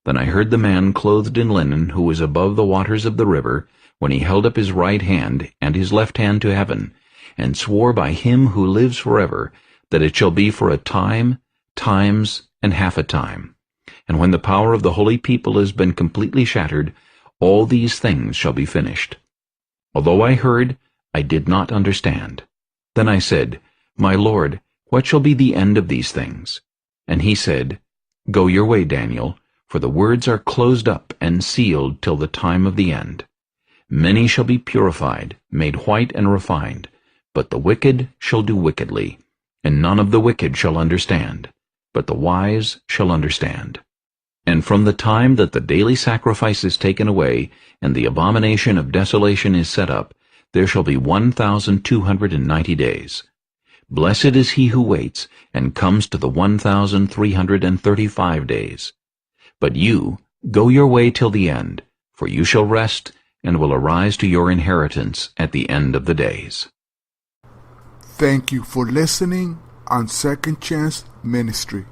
Then I heard the man clothed in linen, who was above the waters of the river, when he held up his right hand and his left hand to heaven, and swore by him who lives forever, that it shall be for a time, times, and half a time. And when the power of the holy people has been completely shattered, all these things shall be finished. Although I heard, I did not understand. Then I said, My Lord, what shall be the end of these things? And he said, Go your way, Daniel, for the words are closed up and sealed till the time of the end. Many shall be purified, made white and refined, but the wicked shall do wickedly, and none of the wicked shall understand, but the wise shall understand. And from the time that the daily sacrifice is taken away, and the abomination of desolation is set up, there shall be 1,290 days. Blessed is he who waits, and comes to the 1,335 days. But you, go your way till the end, for you shall rest, and will arise to your inheritance at the end of the days. Thank you for listening on Second Chance Ministry.